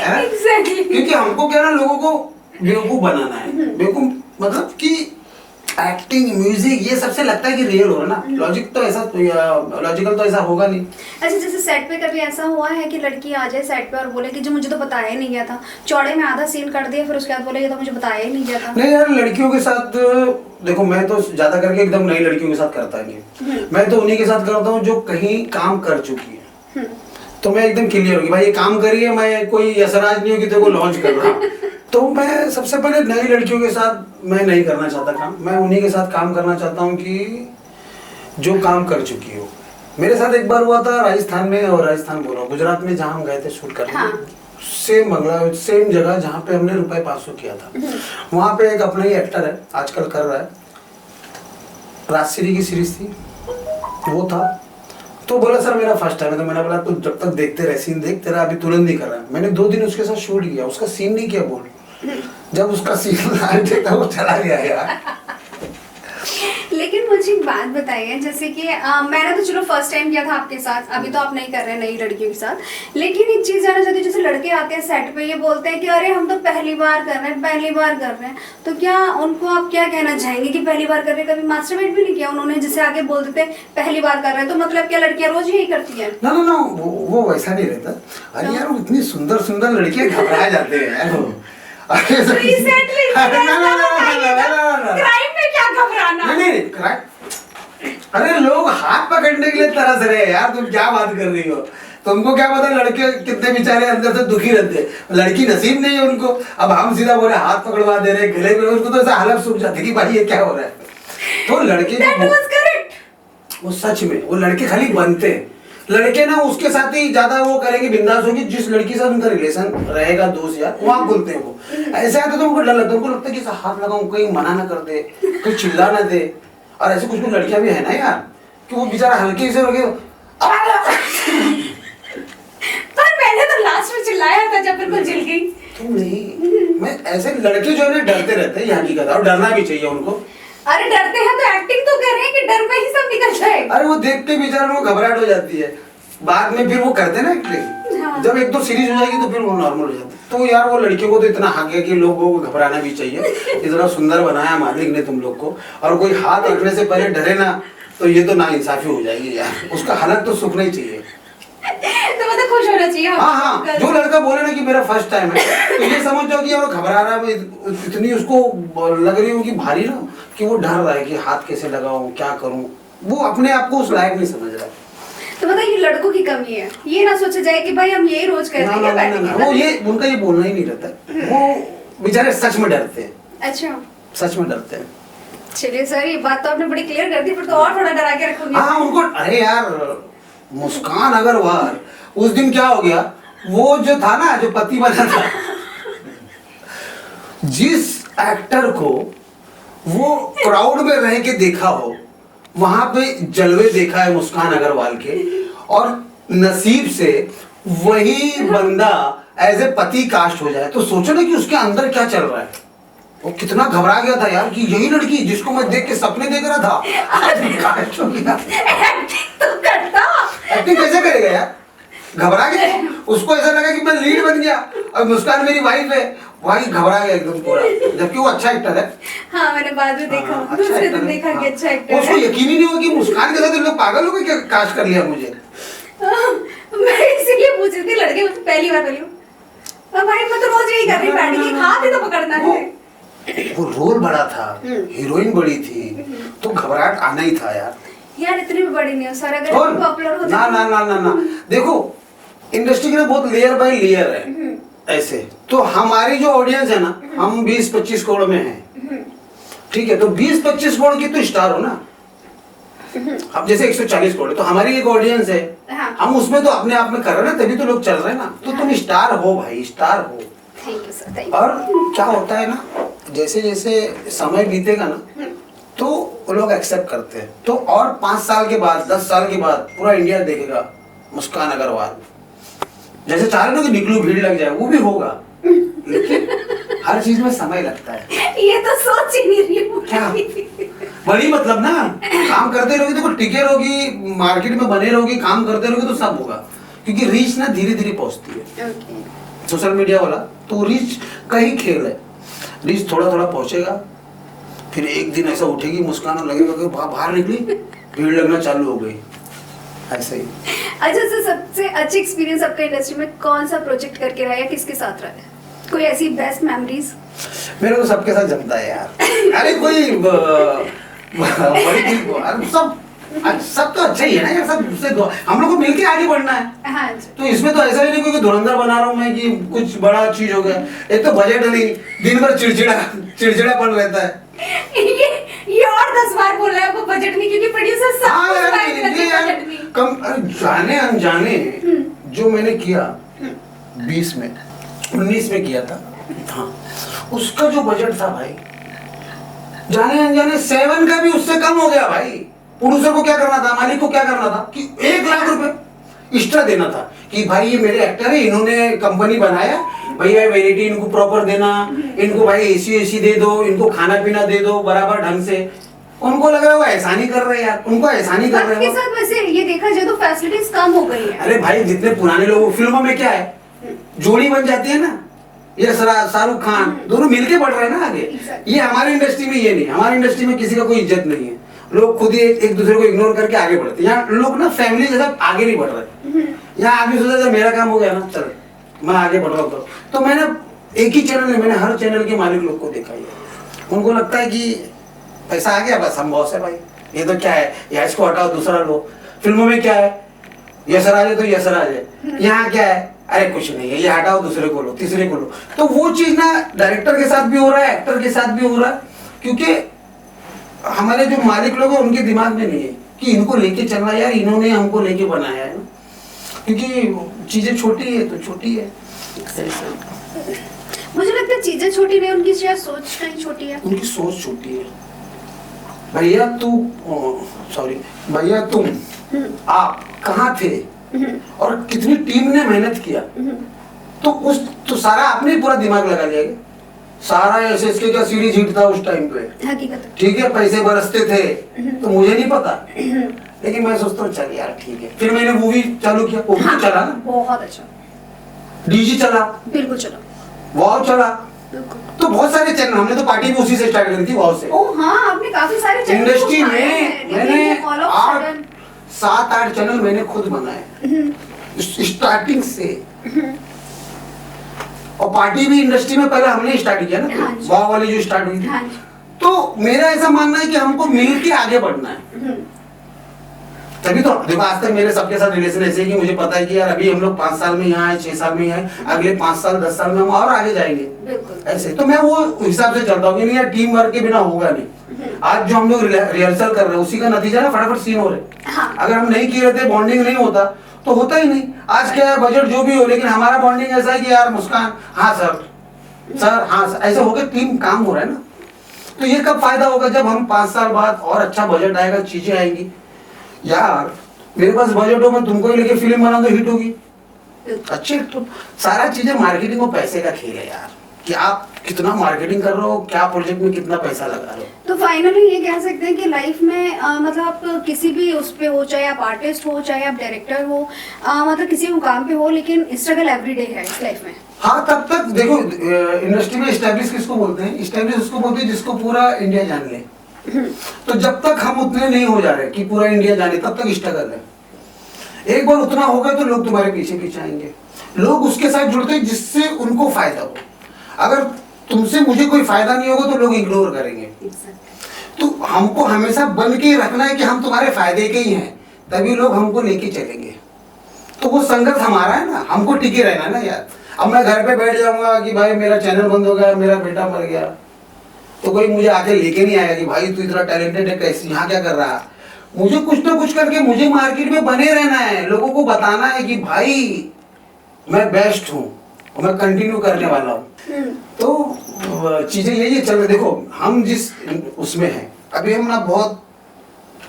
Exactly. क्योंकि हमको क्या ना, लोगों को बेवकूफ बनाना है। बेवकूफ मतलब कि एक्टिंग, म्यूजिक, ये सबसे लगता है कि रियल हो रहा है ना। लॉजिकल तो ऐसा होगा नहीं। अच्छा, जैसे सेट पे कभी ऐसा हुआ है कि लड़की आ जाए सेट पे और बोले कि जो मुझे तो बताया ही नहीं गया था, चौड़े में आधा सीन कर दिया, फिर उसके बाद बोले ये तो मुझे बताया ही नहीं गया था? नहीं यार, लड़कियों के साथ देखो, मैं तो ज्यादा करके एकदम नई लड़कियों के साथ करता नहीं। मैं तो उन्हीं के साथ करता हूँ जो कहीं काम कर चुकी है। तो मैं एकदम क्लियर हूँ कि भाई ये काम करिए, मैं कोई यसराज नहीं हूँ कि तेरे को लॉन्च कर रहा हूँ। तो मैं सबसे पहले नई लड़कियों के साथ मैं नहीं करना चाहता काम, मैं उन्हीं के साथ काम करना चाहता हूँ कि जो काम कर चुकी हो। मेरे साथ एक बार हुआ था राजस्थान में, और राजस्थान बोल रहा हूँ, गुजरात में, जहाँ हम गए थे शूट करने। हाँ। सेम जगह जहाँ पे हमने रुपए 500 किया था, वहाँ पे एक अपना ही एक्टर है, आजकल कर रहा है, राजश्री की सीरीज थी, वो था। तो बोला सर मेरा फर्स्ट टाइम है। तो मैंने बोला तू जब तक देखते रहे, सीन देख, तेरा अभी तुरंत नहीं कर रहा है। मैंने 2 दिन उसके साथ शूट किया, उसका सीन नहीं किया बोल। जब उसका सीन था वो चला गया यार। लेकिन मुझे एक बात बताइए, जैसे कि मैंने तो चलो फर्स्ट टाइम किया था आपके साथ, अभी तो आप नहीं कर रहे हैं नई लड़कियों के साथ, लेकिन एक चीज जानना चाहती हूँ, जैसे लड़के आते हैं सेट पे, ये बोलते हैं कि अरे हम तो पहली बार कर रहे हैं, पहली बार कर रहे हैं, तो क्या उनको आप क्या कहना चाहेंगे कि पहली बार कर रहे हैं, कभी मास्टरबेट भी नहीं किया उन्होंने? जैसे आगे बोल देते पहली बार कर रहे हैं, तो मतलब क्या लड़कियां रोज यही करती है? ना ना ना, वो वैसा नहीं रहता। अरे यार, वो इतनी सुंदर सुंदर लड़कियां घबरा जाते हैं यार। अरे Recently, अरे ना ना ना ना ना ना ना। क्राइम में क्या घबराना? नहीं नहीं क्राइम, अरे लोग हाथ पकड़ने के लिए तरस रहे हैं यार, तुम क्या बात कर रही हो? तुमको क्या पता लड़के कितने बेचारे अंदर से दुखी रहते हैं, लड़की नसीब नहीं है उनको। अब हम सीधा बोले हाथ पकड़वा दे रहे, गले में, उसको तो ऐसा हालत सूख जाती कि भाई ये क्या हो रहा है। तो लड़के That was correct. वो सच में वो लड़के खाली बनते हैं। लड़के ना उसके साथ ही ज्यादा वो करेंगे, बिंदास होगी जिस लड़की से उनका रिलेशन रहेगा, दोस्त यार, वहाँ बोलते हैं वो। ऐसे आते तो उनको डर लगता है, उनको लगता है कि हाथ लगाऊं कहीं मना ना कर दे, कोई चिल्ला ना दे। और ऐसे कुछ लड़कियां भी है ना यार, कि वो बेचारा हल्के से लगे। पर मैंने तो लास्ट में चिल्लाया था जब बिल्कुल जल गई। तुम नहीं, मैं ऐसे लड़के जो है ना डरते रहते हैं, यहाँ की कथा, और डरना भी चाहिए उनको। अरे डरते हैं तो एक्टिंग तो कर रहे हैं कि डर में ही सब निकल जाए। अरे वो देखते बेचारे को घबराहट हो जाती है, बाद में फिर वो करते ना एक्टिंग। हाँ। जब एक दो सीरीज हो जाएगी तो फिर वो नॉर्मल हो जाता है। तो यार वो लड़कियों को तो इतना हक है कि लोगों को घबराना भी चाहिए। इतना सुंदर बनाया मालिक ने तुम लोग को, और कोई हाथ रखने से पहले डरे ना, तो ये तो नाइंसाफी हो जाएगी यार। उसका हालत तो सूखना ही चाहिए। तो मतलब खुश होना चाहिए। हाँ हाँ, जो लड़का बोले ना कि मेरा फर्स्ट टाइम है, तो ये समझ जाओ कि वो घबरा रहा है, इतनी उसको लग रही होगी भारी ना, कि वो डर रहा है कि हाथ कैसे लगाऊं, क्या करूं। वो अपने आप को उस लायक नहीं समझ रहा है। तो मतलब ये लड़कों की कमी है, ये ना सोचा जाए कि भाई हम यही रोज कर रहे हैं। वो ये उनका ये बोलना ही नहीं रहता, वो बेचारे सच में डरते हैं। अच्छा, सच में डरते हैं। चलिए सर, ये बात तो आपने बड़ी क्लियर कर दी, फिर तो और थोड़ा डरा के रखूंगी। हाँ उनको, अरे यार मुस्कान अग्रवाल, उस दिन क्या हो गया, वो जो था ना, जो पति बना था, जिस एक्टर को वो क्राउड में रह के देखा हो, वहां पे जलवे देखा है मुस्कान अग्रवाल के, और नसीब से वही बंदा एज ए पति कास्ट हो जाए, तो सोचो ना कि उसके अंदर क्या चल रहा है। वो कितना घबरा गया था यार, कि यही लड़की जिसको मैं देख के सपने देख रहा था आज कास्ट हो गया। एक्टिंग तो करता। एक्टिंग कैसे करेगा यार, घबरा गया। उसको ऐसा लगा कि मैं लीड बन गया और मुस्कान मेरी वाइफ है, वही घबरा गया एकदम पूरा, जबकि वो अच्छा एक्टर है। हाँ, मैंने बाद में देखा, अच्छा दूसरे एक्टर दिन है। देखा कि हाँ। अच्छा एक्टर उसको है। यकीन ही नहीं हुआ कि मुस्कान के साथ इन लोग पागल हो गए, क्या कास्ट कर लिया मुझे। मैं इसीलिए पूछ रही थी, लड़के मतलब पहली बार बोली हूँ। भाई मैं तो रोज यही कर रही बैटिंग, एक हाथ ही तो पकड़ना है। वो रोल बड़ा था, हीरोइन बड़ी थी, तो घबराहट आना ही था यार। यार इतनी भी बड़ी नहीं हो सर, अगर और पॉपुलर हो ना ना ना ना ना, देखो इंडस्ट्री के ना बहुत लेयर बाय लेयर है ऐसे। तो हमारी जो ऑडियंस है ना, हम 20-25 करोड़ में हैं, ठीक है, तो 20-25 करोड़ की तो स्टार हो ना। अब जैसे 140 करोड़ है, तो हमारी एक ऑडियंस है, हाँ। हम उसमें तो अपने आप में कर रहे हैं ना, तभी तो लोग चल रहे हैं ना। तो तुम स्टार हो भाई, स्टार हो। थैंक यू सर, थैंक और क्या होता है ना, जैसे जैसे समय बीतेगा ना, तो वो लोग एक्सेप्ट करते हैं। तो और 5 साल के बाद, 10 साल के बाद पूरा इंडिया देखेगा मुस्कान अग्रवाल। जैसे चाह रहे हो कि निकलू भीड़ लग जाए, वो भी होगा, लेकिन हर चीज में समय लगता है। ये तो सोच ही नहीं रही हूँ। क्या बड़ी मतलब ना, काम करते रहोगे तो टिके रहोगी, मार्केट में बने रहोगी, काम करते रहोगे तो सब होगा। क्योंकि रीच ना धीरे धीरे पहुंचती है। सोशल मीडिया वाला तो रीच का ही खेल है, रीच थोड़ा थोड़ा पहुंचेगा, फिर एक दिन ऐसा उठेगी मुस्कान और लगेगा कि बाहर निकली, भीड़ लगना चालू हो गई, ऐसे ही। अच्छा सर, सबसे अच्छी एक्सपीरियंस आपका इंडस्ट्री में कौन सा प्रोजेक्ट करके रहा है या किसके साथ रहा है? कोई ऐसी बेस्ट मेमोरीज? मेरे को सबके साथ जमता है यार। अरे कोई बड़ी चीज, सब तो अच्छा ही है ना यार, सब उससे हम लोग को मिलके आगे बढ़ना है। हाँ जी। तो इसमें तो ऐसा ही नहीं कोई धुरंधर बना रहा हूँ मैं कि कुछ बड़ा चीज हो गया। एक तो बजट नहीं, दिन भर चिड़चिड़ापन रहता है। ये और 10 बार बोल रहा है आपको बजट नहीं, क्योंकि प्रोड्यूसर सब हाँ कुछ यार, बात करते ये हैं यार बजट नहीं। कम जाने अनजाने जो मैंने किया 20 में 19 में किया था, हाँ उसका जो बजट था भाई, जाने अनजाने 7 का भी उससे कम हो गया भाई। प्रोड्यूसर को क्या करना था, मालिक को क्या करना था कि 1 लाख रुपए एक्स्ट्रा देना था कि भाई ये मेरे एक्टर है, इन्होंने कंपनी बनाया, भैया वैरायटी इनको प्रॉपर देना, इनको भाई एसी दे दो, इनको खाना पीना दे दो बराबर ढंग से। उनको लग रहा है वो एहसानी कर रहे हैं यार, उनको एहसानी कर वक्त रहे के हैं वो। साथ वैसे ये देखा जाए तो फैसिलिटीज कम हो गई है। अरे भाई जितने पुराने लोग फिल्मों में क्या है, जोड़ी बन जाती है ना, ये शाहरुख खान दोनों मिलके बढ़ रहे हैं ना आगे। Exactly. ये हमारी इंडस्ट्री में ये नहीं, हमारी इंडस्ट्री में किसी का कोई इज्जत नहीं है, लोग खुद ही एक दूसरे को इग्नोर करके आगे बढ़ते हैं। यहाँ लोग ना फैमिली के साथ आगे नहीं बढ़ रहे। यहाँ आदमी सोचा था मेरा काम हो गया ना, चल मैं आगे बढ़ रहा हूँ। तो मैंने एक ही चैनल है, मैंने हर चैनल के मालिक लोग को देखा है, उनको लगता है कि पैसा आ गया बस हम बॉस है भाई, ये तो क्या है, या इसको हटाओ दूसरा लो। फिल्मों में क्या है, यशराज है तो यशराज है, यहाँ क्या है, अरे कुछ नहीं है, ये हटाओ दूसरे को लो, तीसरे को लो। तो वो चीज ना डायरेक्टर के साथ भी हो रहा है, एक्टर के साथ भी हो रहा है, क्योंकि हमारे जो मालिक लोग हैं उनके दिमाग में नहीं है कि इनको लेके चलना, यार इन्होंने हमको लेके बनाया है ना, क्योंकि चीजें छोटी है तो छोटी है। मुझे लगता है चीजें छोटी नहीं, उनकी शायद सोच कहीं छोटी है। उनकी सोच छोटी है। भैया तू, सॉरी भैया तुम, आप कहाँ थे और कितनी टीम ने मेहनत किया, तो सारा आपने ही पूरा दिमाग लगा लिया क्या? सारा एसएसके का सीरीज हिट था उस टाइम पे, हकीकत है। ठीक है, पैसे बरसते थे, तो मुझे नहीं पता, लेकिन मैं सोचता हूँ चल यार ठीक है। फिर मैंने मूवी चालू किया, वो भी तो चला ना, बहुत अच्छा, डीजी चला, बिल्कुल चलो, वाव चला, बिल्कुल। तो बहुत सारे चैनल, हमने तो पार्टी भी उसी से स्टार्ट करी थी, वाव से। ओ हाँ, आपने काफी सारे चैनल इंडस्ट्री बनाए में हैं, मैंने लेकिन all of sudden- 7-8 चैनल मैंने खुद बनाए स्टार्टिंग से। और पार्टी भी इंडस्ट्री में पहले हमने स्टार्ट किया ना, हाँ जी। वाव वाली जो स्टार्ट हुई थी। हाँ जी। तो मेरा ऐसा मानना है कि हमको मिलके आगे बढ़ना है। तभी तो देखो आज तक मेरे सबके साथ रिलेशन ऐसे है कि मुझे पता है कि यार अभी हम लोग 5 साल में यहाँ है, 6 साल में यहाँ है, अगले 5 साल 10 साल में हम और आगे जाएंगे। बिल्कुल। ऐसे तो मैं वो हिसाब से चलता हूँ कि नहीं यार टीम वर्क के बिना होगा नहीं। आज जो हम लोग रिहर्सल कर रहे हैं उसी का नतीजा ना, फटाफट सीन हो रहे। हाँ। अगर हम नहीं किए रहते, बॉन्डिंग नहीं होता तो होता ही नहीं। आज क्या है, बजट जो भी हो, लेकिन हमारा बॉन्डिंग ऐसा है कि यार मुस्कान हाँ सर हाँ सर, ऐसे होकर टीम काम हो रहा है ना। तो ये कब फायदा होगा, जब हम 5 साल बाद और अच्छा बजट आएगा, चीजें आएंगी। यार मेरे पास बजट हो, मैं तुमको ही लेके फिल्म बना दो, हिट होगी अच्छी। तो सारा चीजें मार्केटिंग और पैसे का खेल है यार, कि आप कितना मार्केटिंग कर रहे हो, क्या प्रोजेक्ट में कितना पैसा लगा रहे हो। तो फाइनली ये कह सकते हैं कि लाइफ में मतलब आप किसी भी उस पे हो, चाहे आप आर्टिस्ट हो, चाहे आप डायरेक्टर हो, मतलब किसी मुकाम पे हो, लेकिन स्ट्रगल एवरीडे है इस लाइफ में। हाँ तब तक देखो, इंडस्ट्री में एस्टेब्लिश किसको बोलते हैं, एस्टेब्लिश उसको बोलते हैं जिसको पूरा इंडिया जान ले। तो जब तक हम उतने नहीं हो जा रहे कि पूरा इंडिया जाने, तब तक स्ट्रगल है। एक बार उतना होगा तो लोग तुम्हारे पीछे पीछे आएंगे, लोग उसके साथ जुड़ते हैं जिससे उनको फायदा हो। अगर तुमसे मुझे कोई फायदा नहीं होगा तो लोग इग्नोर करेंगे। तो हमको हमेशा बन के रखना है कि हम तुम्हारे फायदे के ही हैं, तभी लोग हमको लेके चलेंगे। तो वो संघर्ष हमारा है ना, हमको टिके रहना है ना यार। अब मैं घर पे बैठ जाऊंगा कि भाई मेरा चैनल बंद हो गया, मेरा बेटा मर गया, तो कोई मुझे आके लेके नहीं आएगा कि भाई तू इतना टैलेंटेड है, कैसे यहाँ क्या कर रहा है। मुझे कुछ ना कुछ करके मुझे मार्केट में बने रहना है, लोगों को बताना है कि भाई मैं बेस्ट हूँ और मैं कंटिन्यू करने वाला हूँ। तो चीजें यही चल रही। देखो हम जिस उसमें हैं अभी, हम ना बहुत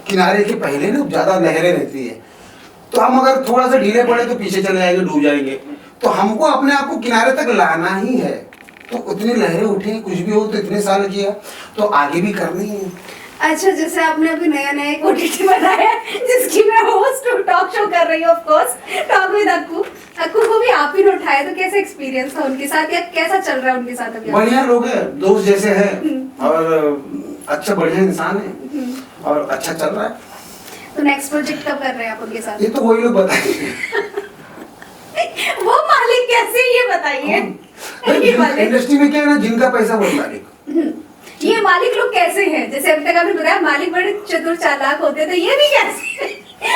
किनारे के पहले ना ज्यादा लहरें रहती है, तो हम अगर थोड़ा सा ढीले पड़े तो पीछे चले जाएंगे, डूब जाएंगे। तो हमको अपने आप को किनारे तक लाना ही है। तो उतनी लहरें उठी, कुछ भी हो तो इतने साल किया, तो आगे भी करनी है। अच्छा, जैसे आपने अभी नया नया एक ओटीटी बनाया जिसकी मैं होस्ट हूँ, टॉक शो कर रही हूँ of course, talk with Akku. Akku को भी आप ही ने उठाया, तो कैसा एक्सपीरियंस था उनके साथ, या कैसा चल रहा है उनके साथ अभी? बढ़िया लोग हैं, दोस्त जैसे हैं और अच्छा बढ़िया इंसान है और अच्छा चल रहा है। तो नेक्स्ट प्रोजेक्ट कब कर रहे हैं आप उनके साथ? ये तो वही लोग बताएंगे। वो मालिक कैसे, ये बताइए। ये मालिक, इंडस्ट्री में क्या है ना, जिनका पैसा वो मालिक। ये मालिक लोग कैसे हैं? जैसे अभी तक आपने बताया मालिक बड़े चतुर चालाक होते, तो ये भी कैसे हैं?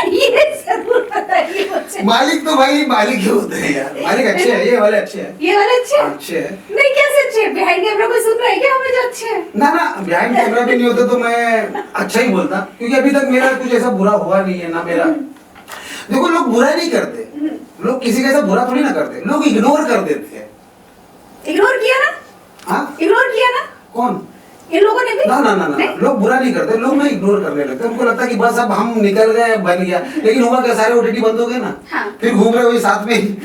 ये जरूर बताइए मुझे। मालिक तो भाई मालिक ही होते हैं यार, मालिक अच्छे हैं, ये वाले अच्छे हैं। ये वाले अच्छे हैं? अच्छे हैं। नहीं, कैसे अच्छे हैं? बिहाइंड कैमरा कोई सुन रहा है क्या हमें जो अच्छे हैं? ना बिहाइंड कैमरा भी नहीं होता तो मैं अच्छा ही बोलता, क्योंकि अभी तक मेरा कुछ ऐसा बुरा हुआ नहीं है ना मेरा। देखो लोग बुरा नहीं करते, लोग किसी का ऐसा बुरा थोड़ी ना करते, लोग इग्नोर कर देते हैं। इग्नोर किया ना? हाँ, इग्नोर किया ना कौन? इन लोगों ने भी? ना लोग बुरा नहीं करते, लोग ना इग्नोर करने लगते। उनको लगता है कि बस अब हम निकल गए, बन गया। लेकिन हुआ क्या, सारे ओटीटी बंद हो गए ना। हाँ। फिर घूम रहे वही साथ में ही।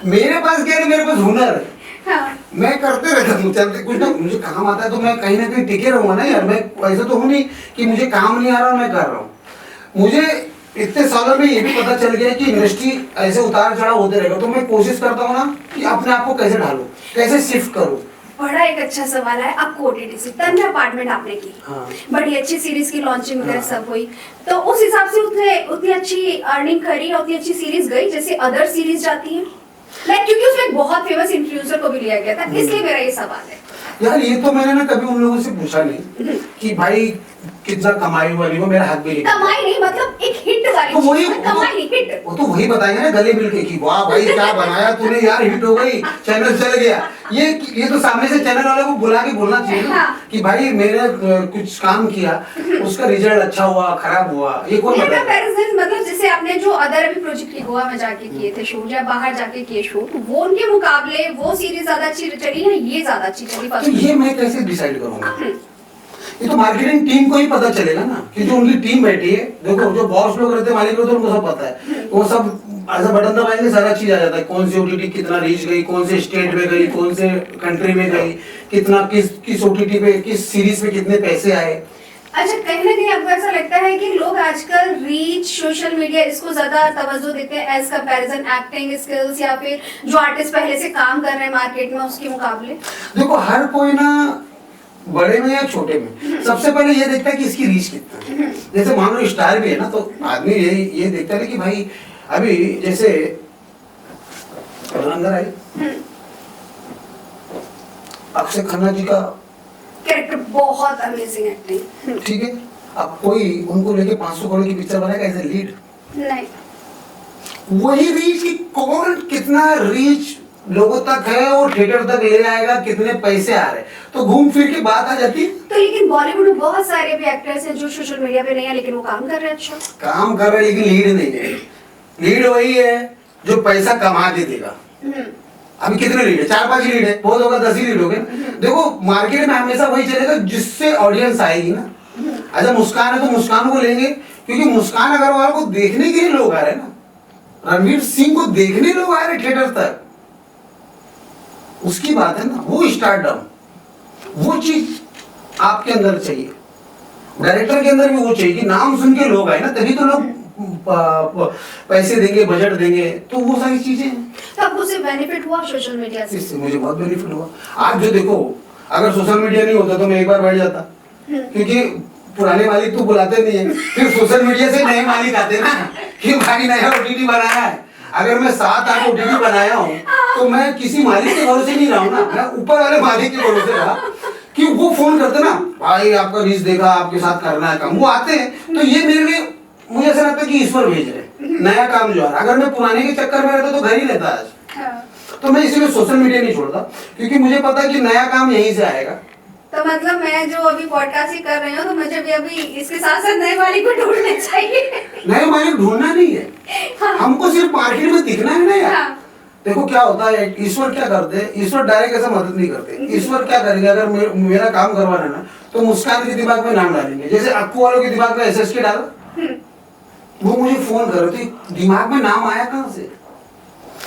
मेरे पास क्या है, मेरे पास हुनर है। हाँ। मैं करते रहता हूँ, चलते कुछ ना मुझे काम आता है तो मैं कहीं ना कहीं टिके रहूंगा ना यार। मैं ऐसा तो हूँ नहीं कि मुझे काम नहीं आ रहा मैं कर रहा हूँ। मुझे इतने सालों में ये भी पता चल गया कि इंडस्ट्री ऐसे उतार चढ़ाव होते रहेगा, तो मैं कोशिश करता हूँ ना कि अपने आप को कैसे ढालूं, कैसे शिफ्ट करूँ। बड़ा एक अच्छा सवाल है। आपको ओटीटी से तन्ने अपार्टमेंट आपने की, हाँ। बड़ी अच्छी सीरीज की लॉन्चिंग वगैरह हाँ। सब हुई, तो उस हिसाब से उतनी अच्छी अर्निंग करी, उतनी अच्छी सीरीज गई जैसे अदर सीरीज जाती है? लाइक क्योंकि उसमें एक बहुत फेमस इन्फ्लुएंसर को भी लिया गया था, इसलिए मेरा ये सवाल है। यार ये तो मैंने ना कभी उन लोगों से पूछा नहीं कि भाई कितना कमाई वाली हो, मेरा हक भी नहीं। कमाई नहीं, मतलब एक हिट वाली तो वही चीज़, कमाई नहीं, हिट। वो तो वही बताएंगे ना गले मिल के कि वाह भाई क्या बनाया तूने यार, हिट हो गई, चैनल चल गया। ये तो सामने से चैनल वाले को बुला के बोलना चाहिए ना हाँ। कि भाई मैंने कुछ काम किया, उसका रिजल्ट अच्छा हुआ खराब हुआ, ये कौन बताएगा? कंपैरिजन मतलब जैसे आपने जो अदर अभी प्रोजेक्ट की गोवा में जाके किए थे शूट या बाहर जाके किए शूट, वो उनके मुकाबले वो सीरीज ज्यादा अच्छी चली है, ये ज्यादा अच्छी चली? तो ये मैं कैसे डिसाइड करूंगा? ये तो मार्केटिंग टीम को ही पता चलेगा ना कि जो उनकी टीम बैठी है। देखो जो बॉस लोग रहते हैं, मालिक लोग, तो उनको सब पता है, वो सब ऐसा बटन दबाएंगे सारा चीज आ जाता है। कौन सी ओटीटी कितना रीच गई, कौन से स्टेट में गई, कौन से कंट्री में गई, कितना किस ओटीटी पे किस सीरीज पे कितने पैसे आए। अच्छा, कहीं ना कहीं आपको ऐसा लगता है कि लोग आजकल रीच, सोशल मीडिया, इसको ज्यादा तवज्जो देते हैं एज कंपैरिजन एक्टिंग स्किल्स या फिर जो आर्टिस्ट पहले से काम कर रहे हैं मार्केट में उसके मुकाबले? देखो हर कोई ना, बड़े में या छोटे में, सबसे पहले ये देखता है कि इसकी रीच कितना है। जैसे मान लो स्टार भी है ना, तो आदमी ये देखता है कि भाई अभी जैसे अंदर आई अक्षय खन्ना जी का कैरेक्टर बहुत अमेजिंग एक्टिंग। ठीक है, अब कोई उनको लेके 500 करोड़ की पिक्चर बनाएगा एज ए लीड? नहीं। वही रीच की कौन कितना रीच लोगों तक है और थिएटर तक ले आएगा, कितने पैसे आ रहे, तो घूम फिर के बात आ जाती। तो लेकिन बॉलीवुड में बहुत सारे भी एक्टर्स हैं जो सोशल मीडिया पे नहीं है लेकिन वो काम कर रहे हैं अच्छा। काम कर रहे हैं लेकिन लीड नहीं है। लीड वही है जो पैसा कमा के देगा। अभी कितने लीड है? 4-5 लीड है, बहुत होगा 10 ही लीड हो गए। देखो मार्केट में हमेशा वही चलेगा जिससे ऑडियंस आएगी ना। अच्छा मुस्कान है तो मुस्कान को लेंगे, क्योंकि मुस्कान अग्रवाल को देखने के लिए लोग आ रहे हैं ना, रणवीर सिंह को देखने लोग आ रहे थिएटर तक, उसकी बात है ना। वो स्टारडम, वो चीज आपके अंदर चाहिए, डायरेक्टर के अंदर भी वो चाहिए कि नाम सुन के लोग आए ना, तभी तो लोग पैसे देंगे, बजट देंगे, तो वो सारी चीजें हैं। तो आपको उससे बेनिफिट हुआ सोशल मीडिया से? इससे मुझे बहुत बेनिफिट हुआ। आप जो देखो, अगर सोशल मीडिया नहीं होता तो मैं एक बार बैठ जाता, क्योंकि पुराने मालिक तो बुलाते नहीं है, फिर सोशल मीडिया से नए मालिक आते ना कि भाई नया ओटीटी बनाया है। अगर मैं 7-8 ओटीटी बनाया हूँ तो मैं किसी मालिक के भरोसे नहीं रहा हूँ ना, मैं ऊपर वाले मालिक के भरोसे रहा कि वो फोन करते ना, भाई आपका रीच देखा, आपके साथ करना है काम, वो आते हैं। तो ये मेरे लिए मुझे ऐसा लगता है कि ईश्वर भेज रहे नया काम जो है। अगर मैं पुराने के चक्कर में रहता तो घर ही रहता आज। तो मैं इसलिए सोशल मीडिया नहीं छोड़ता, क्योंकि मुझे पता है कि नया काम यहीं से आएगा। तो मतलब मैं जो अभी पॉडकास्ट ही कर रही हूँ, तो मुझे भी अभी इसके साथ साथ नए मालिक को ढूंढना चाहिए। नए मालिक ढूंढना नहीं है, हाँ। हमको सिर्फ मार्केट में दिखना है ना यार। हाँ। देखो क्या होता है, ईश्वर क्या करते हैं, ईश्वर डायरेक्ट ऐसा मदद नहीं करते। ईश्वर क्या करेंगे, अगर मेरा काम करवाना है ना, तो मुस्कान के दिमाग में नाम डालेंगे, जैसे अक्कू वालों के दिमाग में SSK डाला, वो मुझे फोन कर रहे थे, दिमाग में नाम आया कहाँ से?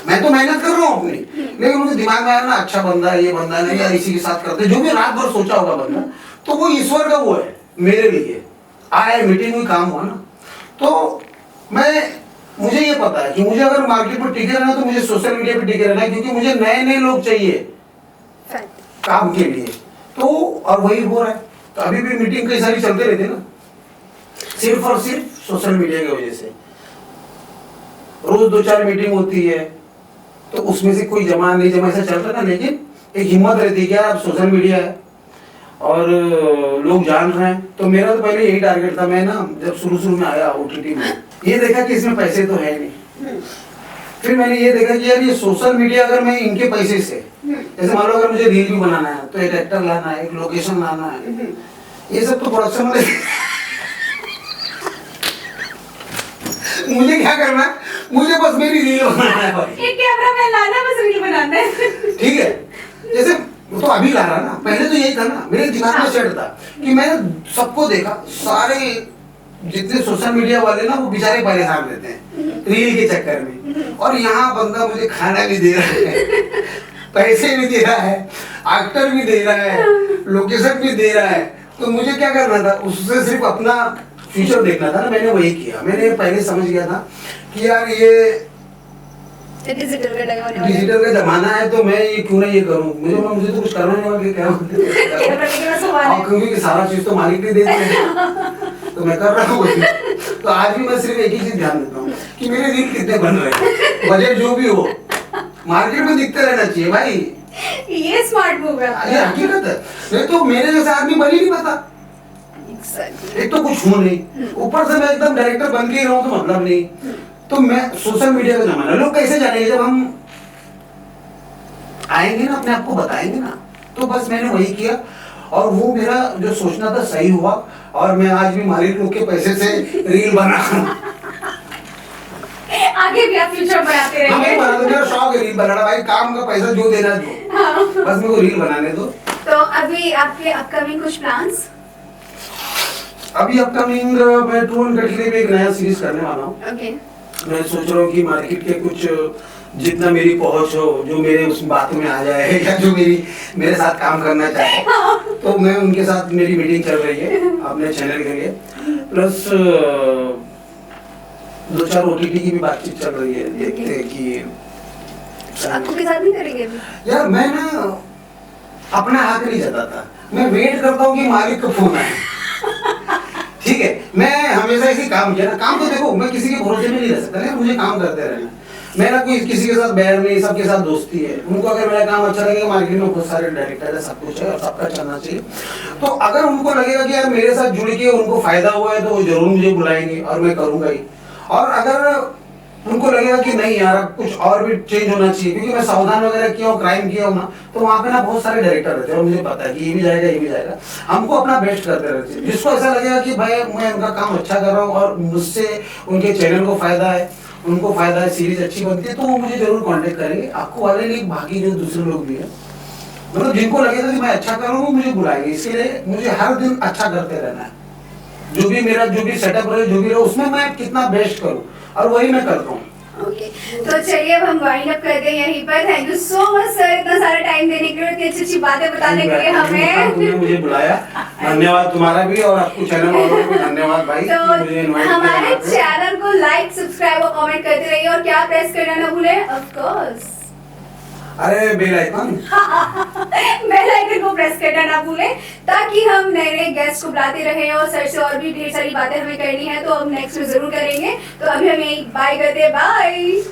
मैं तो मेहनत कर रहा हूँ अपनी, लेकिन मुझे दिमाग में आया ना, अच्छा बंदा है, ये बंदा नहीं यार, इसी के साथ करते, जो भी रात भर सोचा होगा बंदा, तो वो ईश्वर का वो है मेरे लिए। आया, मीटिंग हुई, काम हुआ ना। तो मुझे ये पता है कि मुझे अगर मार्केट में टिके रहना तो मुझे सोशल मीडिया पे टिके रहना है, क्योंकि मुझे नए नए लोग चाहिए काम के लिए। तो और वही हो रहा है। तो अभी भी मीटिंग कई सारी चलते रहते ना, सिर्फ और सिर्फ सोशल मीडिया की वजह से। रोज 2-4 मीटिंग होती है, तो उसमें से कोई जमा नहीं जमा ऐसा चलता ना, लेकिन एक हिम्मत रहती है कि यार अब सोशल मीडिया है और लोग जान रहे हैं। तो मेरा तो पहले यही टारगेट था। मैं ना जब शुरू में आया OTT में, ये देखा कि इसमें पैसे तो है नहीं। फिर मैंने ये देखा कि यार ये सोशल मीडिया, अगर मैं इनके पैसे से, जैसे मान लो अगर मुझे रील भी बनाना है तो एक एक्टर लाना है, एक लोकेशन लाना है, ये सब तो प्रोडक्शन में मुझे क्या करना है, मुझे बस मेरी रील बनाना है भाई, एक कैमरामैन लाना है, बस रील बनाना है। ठीक है। जैसे तो अभी ला रहा ना, पहले तो यही था ना, मेरे दिमाग में सेट था कि मैंने सबको देखा, सारे जितने सोशल मीडिया वाले ना वो बेचारे परेशान रहते हैं रील के चक्कर में, और यहाँ बंदा मुझे खाना भी दे रहा है, पैसे भी दे रहा है, एक्टर भी दे रहा है, लोकेशन भी दे रहा है, तो मुझे क्या करना था, उससे सिर्फ अपना फ्यूचर देखना था ना। मैंने वही किया। मैंने पहले समझ गया था कि यार ये डिजिटल का जमाना है, तो मैं ये क्यों ना ये करूं। मुझे तो कुछ करना नहीं होगा कि क्या और क्योंकि सारा चीज तो मालिक ने दे दिया है, तो मैं कर रहा हूँ वही। तो आज भी मैं सिर्फ एक ही चीज ध्यान देता हूँ कि मेरे रील कितने बन रहे हैं, बजट जो भी हो मार्केट में दिखते रहना चाहिए भाई। ये स्मार्ट मूव है, ये हकीकत है। नहीं तो मेरे जैसा आदमी बन ही नहीं पाता। एक तो कुछ हूँ नहीं, ऊपर से मैं एकदम डायरेक्टर बन के ही रहूं तो मतलब नहीं। तो मैं सोशल मीडिया का जमाना, लोग कैसे जानेंगे जब हम आएंगे ना, अपने आप को बताएंगे ना। तो बस मैंने वही किया और वो मेरा जो सोचना था सही हुआ। और मैं आज भी मालिक लोग के पैसे से रील बना आगे भी आप फ्यूचर बनाते हाँ, रहेंगे। मेरा शौक है रील बनाना भाई। काम का पैसा जो देना दो, हाँ। बस मेरे को रील बनाने दो। तो अभी आपके अपकमिंग कुछ प्लान्स? अभी अपकमिंग मैं ट्रू एंड कटघरे पे एक नया सीरीज करने वाला हूँ। ओके। मैं सोच रहा हूँ कि मार्केट के कुछ जितना मेरी पहुंच हो, जो मेरे उस बातों में आ जाए या जो मेरे साथ काम करना चाहे, तो मैं उनके साथ मेरी मीटिंग चल रही है अपने चैनल के लिए। प्लस 2-4 OTT की भी बातचीत चल रही है। देखते हैं कि आपको के साथ नहीं करेंगे अभी? यार मैं ना अपना हाथ नहीं जताता, मैं वेट करता हूँ कि मालिक का फोन आए। ठीक है, मैं हमेशा इसी काम किया ना। काम तो देखो, मैं किसी के भरोसे में नहीं रह सकता ना, मुझे काम करते रहना। मेरा कोई किसी के साथ बैर नहीं, सबके साथ दोस्ती है। उनको अगर मेरा काम अच्छा लगेगा, मार्केट में बहुत सारे डायरेक्टर है, सब कुछ है और सबका चलना चाहिए। तो अगर उनको लगेगा कि यार मेरे साथ जुड़ के उनको फायदा हुआ है, तो वो जरूर मुझे बुलाएंगे और मैं करूंगा ही। और अगर उनको लगेगा कि नहीं यार अब कुछ और भी चेंज होना चाहिए, क्योंकि मैं सावधान वगैरह किया हूँ, क्राइम किया हूँ ना, तो वहाँ पे ना बहुत सारे डायरेक्टर रहते हैं और मुझे पता है कि ये भी जाएगा, ये भी जाएगा। हमको अपना बेस्ट करते रहते हैं। जिसको ऐसा लगेगा कि भाई मैं उनका काम अच्छा कर रहा हूँ और मुझसे उनके चैनल को फायदा है, उनको फायदा है, सीरीज अच्छी बनती है, तो वो मुझे जरूर कांटेक्ट करेंगे। आपको वाले नहीं, बाकी जो दूसरे लोग भी है, मतलब जिनको लगेगा कि मैं अच्छा कर रहा हूँ, मुझे बुलाएंगे। इसीलिए मुझे हर दिन अच्छा करते रहना है। जो भी मेरा जो भी सेटअप रहे, जो भी रहे, उसमें मैं कितना बेस्ट करूँ, और वही मैं करता हूँ। ओके, तो चलिए अब हम वाइंड अप करते हैं यहीं पर। Thank you so much sir, इतना सारा टाइम देने के लिए, इतनी अच्छी अच्छी बातें बताने के लिए हमें। तुमने मुझे बुलाया, धन्यवाद तुम्हारा भी, और आपको चैनल वालों को भी धन्यवाद भाई कि मुझे इनवाइट किया। हमारे चैनल को लाइक, सब्सक्राइब और कमेंट करते रहिए, और क्या प्रेस करना ना भूलें, ऑफ कोर्स अरे बेल आइकन बेल आइकन को प्रेस करना ना भूलें, ताकि हम नए नए गेस्ट को बुलाते रहें और सर से और भी ढेर सारी बातें हमें करनी है, तो हम नेक्स्ट में जरूर करेंगे। तो अभी हम यही बाय करते हैं, बाय।